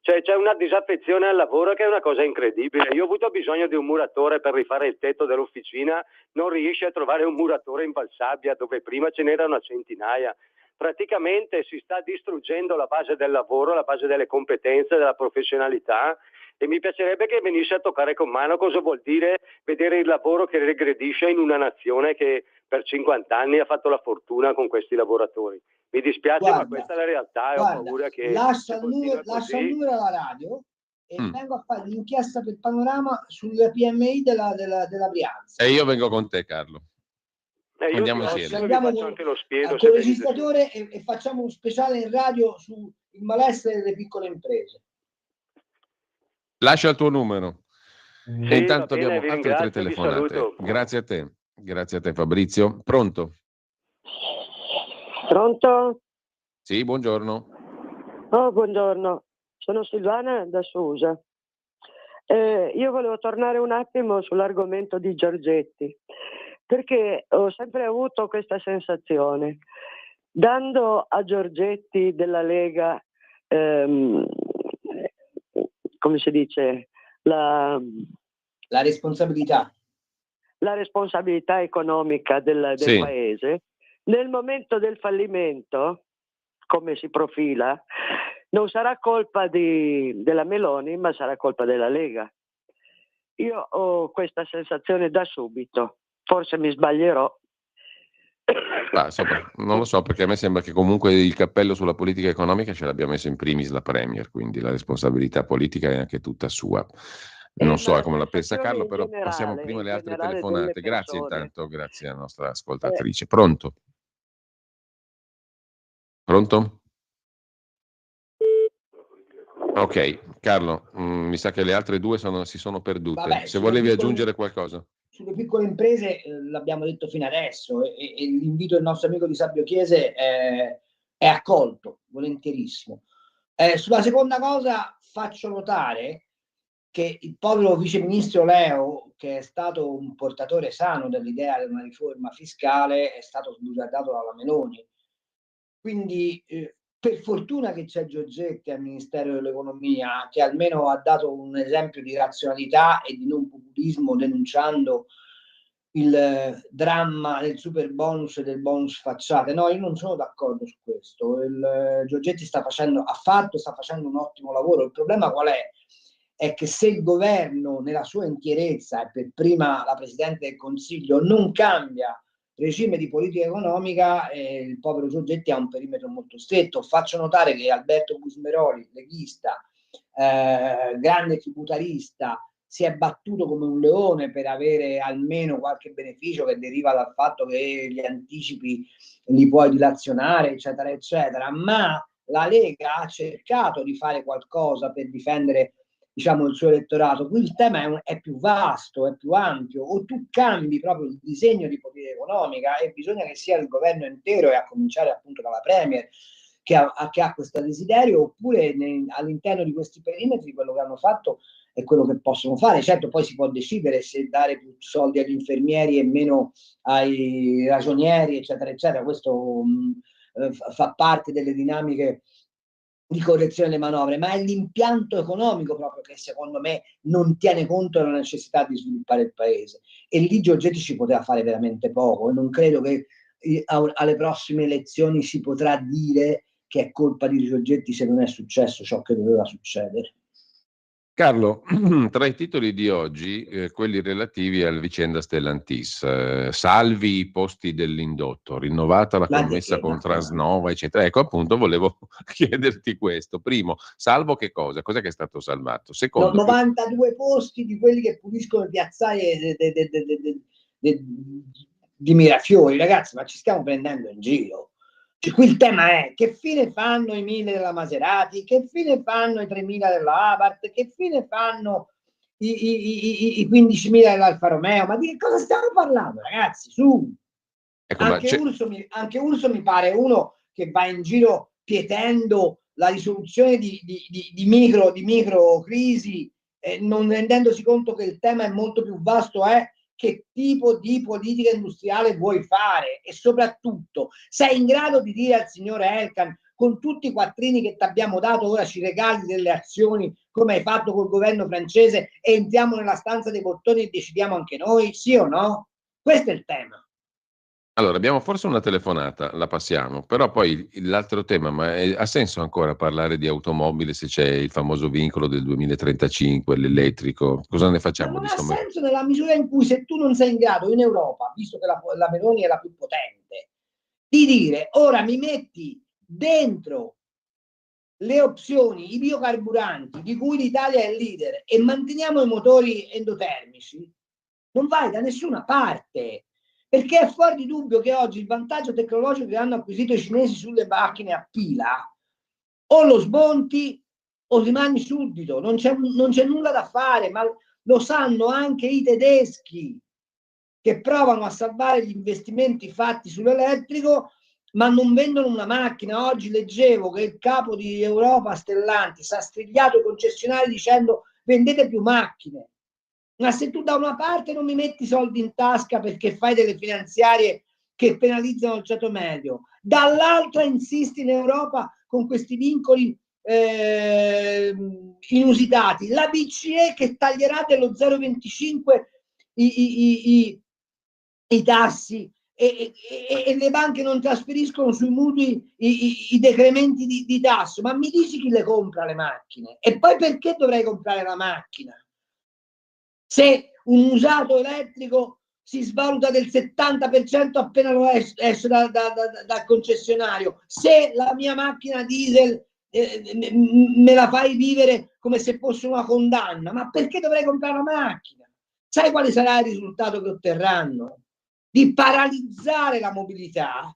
Speaker 13: Cioè c'è una disaffezione al lavoro che è una cosa incredibile. Io ho avuto bisogno di un muratore per rifare il tetto dell'officina, non riesci a trovare un muratore in Valsabbia dove prima ce n'erano a centinaia. Praticamente si sta distruggendo la base del lavoro, la base delle competenze, della professionalità, e mi piacerebbe che venisse a toccare con mano cosa vuol dire vedere il lavoro che regredisce in una nazione che per 50 anni ha fatto la fortuna con questi lavoratori. Mi dispiace, ma questa è la realtà e ho paura che
Speaker 3: lascia il numero alla radio e vengo a fare l'inchiesta per Panorama sulla PMI della Brianza.
Speaker 1: E io vengo con te, Carlo. Andiamo insieme.
Speaker 3: Andiamo con il registratore e facciamo un speciale in radio sul malessere delle piccole imprese.
Speaker 1: Lascia il tuo numero.
Speaker 13: Sì,
Speaker 1: e intanto
Speaker 13: bene,
Speaker 1: abbiamo altre 3 telefonate. Grazie a te Fabrizio. Pronto?
Speaker 16: Pronto?
Speaker 1: Sì, buongiorno.
Speaker 16: Oh, buongiorno, sono Silvana da Susa. Io volevo tornare un attimo sull'argomento di Giorgetti, perché ho sempre avuto questa sensazione, dando a Giorgetti della Lega, come si dice, la
Speaker 3: responsabilità
Speaker 16: economica del paese, nel momento del fallimento, come si profila, non sarà colpa della Meloni, ma sarà colpa della Lega. Io ho questa sensazione da subito, forse mi sbaglierò.
Speaker 1: Non lo so, perché a me sembra che comunque il cappello sulla politica economica ce l'abbia messo in primis la Premier, quindi la responsabilità politica è anche tutta sua. Non so come la pensa Carlo, però passiamo prima alle altre telefonate. Grazie intanto, grazie alla nostra ascoltatrice. Pronto? Pronto? Ok, Carlo, mi sa che le altre 2 si sono perdute.
Speaker 3: Vabbè,
Speaker 1: se volevi aggiungere qualcosa.
Speaker 3: Sulle piccole imprese l'abbiamo detto fino adesso e l'invito del nostro amico di Sabio Chiese è accolto volentierissimo. Sulla seconda cosa faccio notare che il povero viceministro Leo, che è stato un portatore sano dell'idea di una riforma fiscale, è stato sbugiardato dalla Meloni. Quindi per fortuna che c'è Giorgetti al Ministero dell'Economia, che almeno ha dato un esempio di razionalità e di non populismo, denunciando il dramma del super bonus e del bonus facciate. No, io non sono d'accordo su questo. Giorgetti sta facendo un ottimo lavoro. Il problema qual è? è che se il governo nella sua intierezza e per prima la Presidente del Consiglio non cambia regime di politica economica, il povero Giorgetti ha un perimetro molto stretto. Faccio notare che Alberto Gusmeroli, leghista, grande tributarista, si è battuto come un leone per avere almeno qualche beneficio che deriva dal fatto che gli anticipi li puoi dilazionare, eccetera, eccetera, ma la Lega ha cercato di fare qualcosa per difendere, diciamo, il suo elettorato. Qui il tema è più vasto, è più ampio, o tu cambi proprio il disegno di politica economica e bisogna che sia il governo intero, e a cominciare appunto dalla Premier che ha questo desiderio, oppure all'interno di questi perimetri quello che hanno fatto è quello che possono fare. Certo, poi si può decidere se dare più soldi agli infermieri e meno ai ragionieri, eccetera, eccetera. Questo fa parte delle dinamiche di correzione delle manovre, ma è l'impianto economico proprio che secondo me non tiene conto della necessità di sviluppare il paese, e lì Giorgetti ci poteva fare veramente poco, e non credo che alle prossime elezioni si potrà dire che è colpa di Giorgetti se non è successo ciò che doveva succedere.
Speaker 1: Carlo, tra i titoli di oggi, quelli relativi alla vicenda Stellantis, salvi i posti dell'indotto, rinnovata la commessa con Transnova, eccetera. Ecco, appunto, volevo chiederti questo. Primo, salvo che cosa? Cos'è che è stato salvato? Secondo,
Speaker 3: 92 posti di quelli che puliscono i piazzali di Mirafiori. Ragazzi, ma ci stiamo prendendo in giro. Qui il tema è: che fine fanno i 1000 della Maserati, che fine fanno i 3000 della Abarth, che fine fanno i 15.000 dell'Alfa Romeo? Ma di che cosa stiamo parlando, ragazzi? Su! Ecco, anche Urso mi pare uno che va in giro pietendo la risoluzione di micro crisi, non rendendosi conto che il tema è molto più vasto, che tipo di politica industriale vuoi fare, e soprattutto sei in grado di dire al signore Elkann: con tutti i quattrini che ti abbiamo dato ora ci regali delle azioni come hai fatto col governo francese e entriamo nella stanza dei bottoni e decidiamo anche noi, sì o no? Questo è il tema.
Speaker 1: Allora, abbiamo forse una telefonata, la passiamo, però poi l'altro tema, ma ha senso ancora parlare di automobile se c'è il famoso vincolo del 2035, l'elettrico? Cosa ne facciamo?
Speaker 3: Ma non ha senso nella misura in cui, se tu non sei in grado in Europa, visto che la Meloni è la più potente, di dire: ora mi metti dentro le opzioni, i biocarburanti di cui l'Italia è il leader, e manteniamo i motori endotermici, non vai da nessuna parte. Perché è fuori di dubbio che oggi il vantaggio tecnologico che hanno acquisito i cinesi sulle macchine a pila, o lo smonti o rimani suddito, non c'è nulla da fare, ma lo sanno anche i tedeschi, che provano a salvare gli investimenti fatti sull'elettrico, ma non vendono una macchina. Oggi leggevo che il capo di Europa, Stellantis, ha strigliato i concessionari dicendo: vendete più macchine. Ma se tu da una parte non mi metti soldi in tasca perché fai delle finanziarie che penalizzano il ceto medio, dall'altra insisti in Europa con questi vincoli inusitati, la BCE che taglierà dello 0,25 i tassi, e le banche non trasferiscono sui mutui i decrementi di tasso, ma mi dici chi le compra le macchine? E poi perché dovrei comprare la macchina se un usato elettrico si svaluta del 70% appena lo esce dal concessionario? Se la mia macchina diesel me la fai vivere come se fosse una condanna, ma perché dovrei comprare la macchina? Sai quale sarà il risultato che otterranno? Di paralizzare la mobilità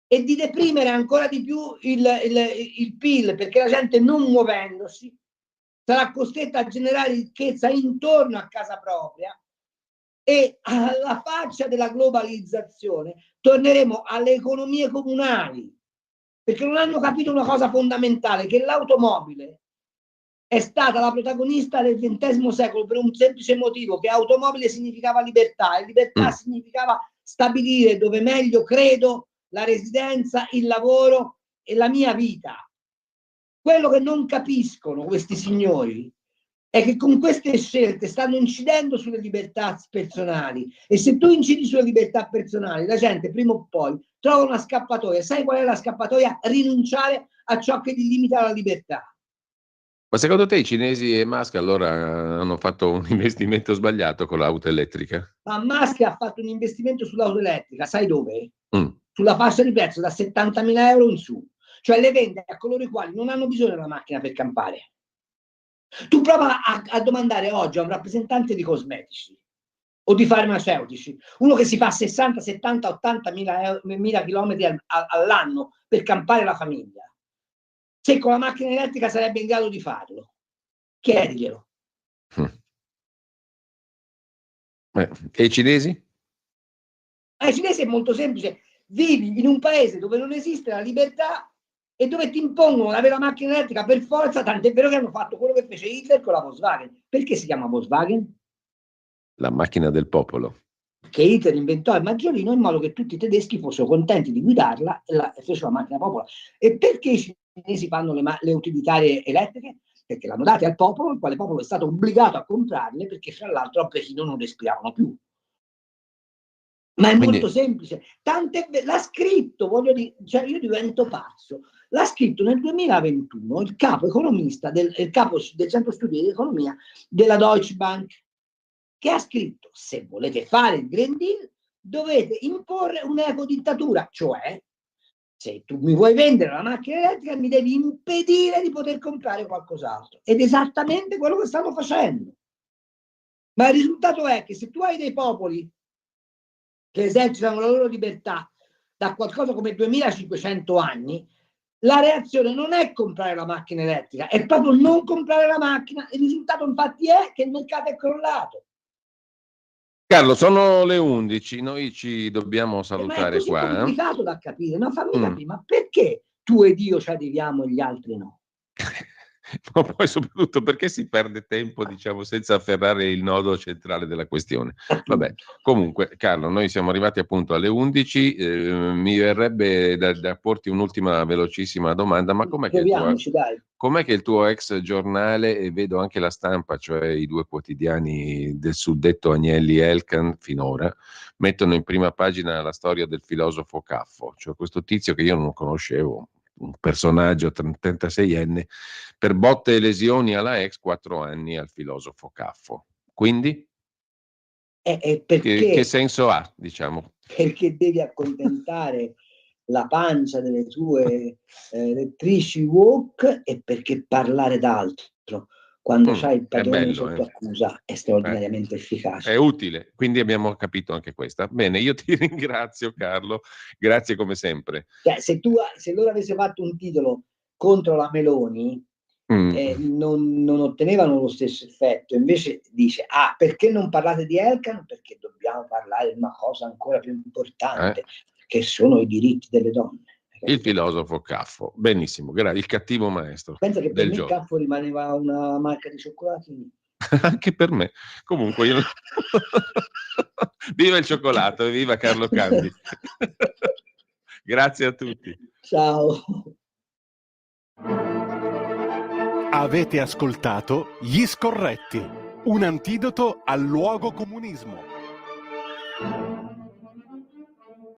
Speaker 3: e di deprimere ancora di più il PIL, perché la gente, non muovendosi, sarà costretta a generare ricchezza intorno a casa propria, e alla faccia della globalizzazione torneremo alle economie comunali, perché non hanno capito una cosa fondamentale: che l'automobile è stata la protagonista del XX secolo per un semplice motivo: che automobile significava libertà, e libertà significava stabilire dove meglio credo la residenza, il lavoro e la mia vita. Quello che non capiscono questi signori è che con queste scelte stanno incidendo sulle libertà personali, e se tu incidi sulle libertà personali, la gente prima o poi trova una scappatoia. Sai qual è la scappatoia? Rinunciare a ciò che ti limita la libertà.
Speaker 1: Ma secondo te i cinesi e Musk allora hanno fatto un investimento sbagliato con l'auto elettrica?
Speaker 3: Ma Musk ha fatto un investimento sull'auto elettrica, sai dove? Sulla fascia di prezzo da 70.000 euro in su. Cioè le vende a coloro i quali non hanno bisogno della macchina per campare. Tu prova a domandare oggi a un rappresentante di cosmetici o di farmaceutici, uno che si fa 60, 70, 80 mila chilometri all'anno per campare la famiglia, se con la macchina elettrica sarebbe in grado di farlo. Chiediglielo.
Speaker 1: E i cinesi?
Speaker 3: Ai cinesi è molto semplice. Vivi in un paese dove non esiste la libertà e dove ti impongono di avere la macchina elettrica per forza, tant'è vero che hanno fatto quello che fece Hitler con la Volkswagen. Perché si chiama Volkswagen?
Speaker 1: La macchina del popolo.
Speaker 3: Che Hitler inventò il maggiolino in modo che tutti i tedeschi fossero contenti di guidarla e fece la macchina popolare. E perché i cinesi fanno le utilitarie elettriche? Perché l'hanno date al popolo, il quale popolo è stato obbligato a comprarle perché fra l'altro a Pechino non respiravano più. Ma è molto semplice, l'ha scritto, voglio dire, cioè io divento pazzo, l'ha scritto nel 2021 il capo economista del centro studi di economia della Deutsche Bank, che ha scritto: se volete fare il Green Deal dovete imporre un'ecodittatura, cioè se tu mi vuoi vendere la macchina elettrica mi devi impedire di poter comprare qualcos'altro. Ed è esattamente quello che stanno facendo. Ma il risultato è che se tu hai dei popoli che esercitano la loro libertà da qualcosa come 2500 anni, la reazione non è comprare la macchina elettrica, è proprio non comprare la macchina. Il risultato infatti è che il mercato è crollato.
Speaker 1: Carlo, sono le 11, noi ci dobbiamo salutare
Speaker 3: Ma è così
Speaker 1: qua.
Speaker 3: complicato da capire, no? Fammi capire, ma perché tu ed io ci arriviamo e gli altri no?
Speaker 1: Ma poi soprattutto perché si perde tempo, diciamo, senza afferrare il nodo centrale della questione. Vabbè, comunque, Carlo, noi siamo arrivati appunto alle 11, mi verrebbe da porti un'ultima velocissima domanda, ma com'è che il tuo ex giornale, e vedo anche La Stampa, cioè i due quotidiani del suddetto Agnelli Elkann finora, mettono in prima pagina la storia del filosofo Caffo, cioè questo tizio che io non conoscevo, un personaggio 36enne, per botte e lesioni alla ex, 4 anni al filosofo Caffo. Quindi? Che senso ha, diciamo?
Speaker 3: Perché devi accontentare la pancia delle tue lettrici woke e perché parlare d'altro quando c'hai il padrone sotto accusa è straordinariamente efficace.
Speaker 1: È utile, quindi abbiamo capito anche questa. Bene, io ti ringrazio Carlo, grazie come sempre.
Speaker 3: Cioè, se loro avessero fatto un titolo contro la Meloni, non ottenevano lo stesso effetto. Invece dice: perché non parlate di Elkann? Perché dobbiamo parlare di una cosa ancora più importante, che sono i diritti delle donne.
Speaker 1: Il filosofo Caffo, benissimo, il cattivo maestro.
Speaker 3: Pensa che per me
Speaker 1: gioco.
Speaker 3: Caffo rimaneva una marca di cioccolato.
Speaker 1: Anche per me. Comunque io... Viva il cioccolato e viva Carlo Cambi. Grazie a tutti.
Speaker 3: Ciao.
Speaker 2: Avete ascoltato Gli Scorretti, un antidoto al luogo comunismo.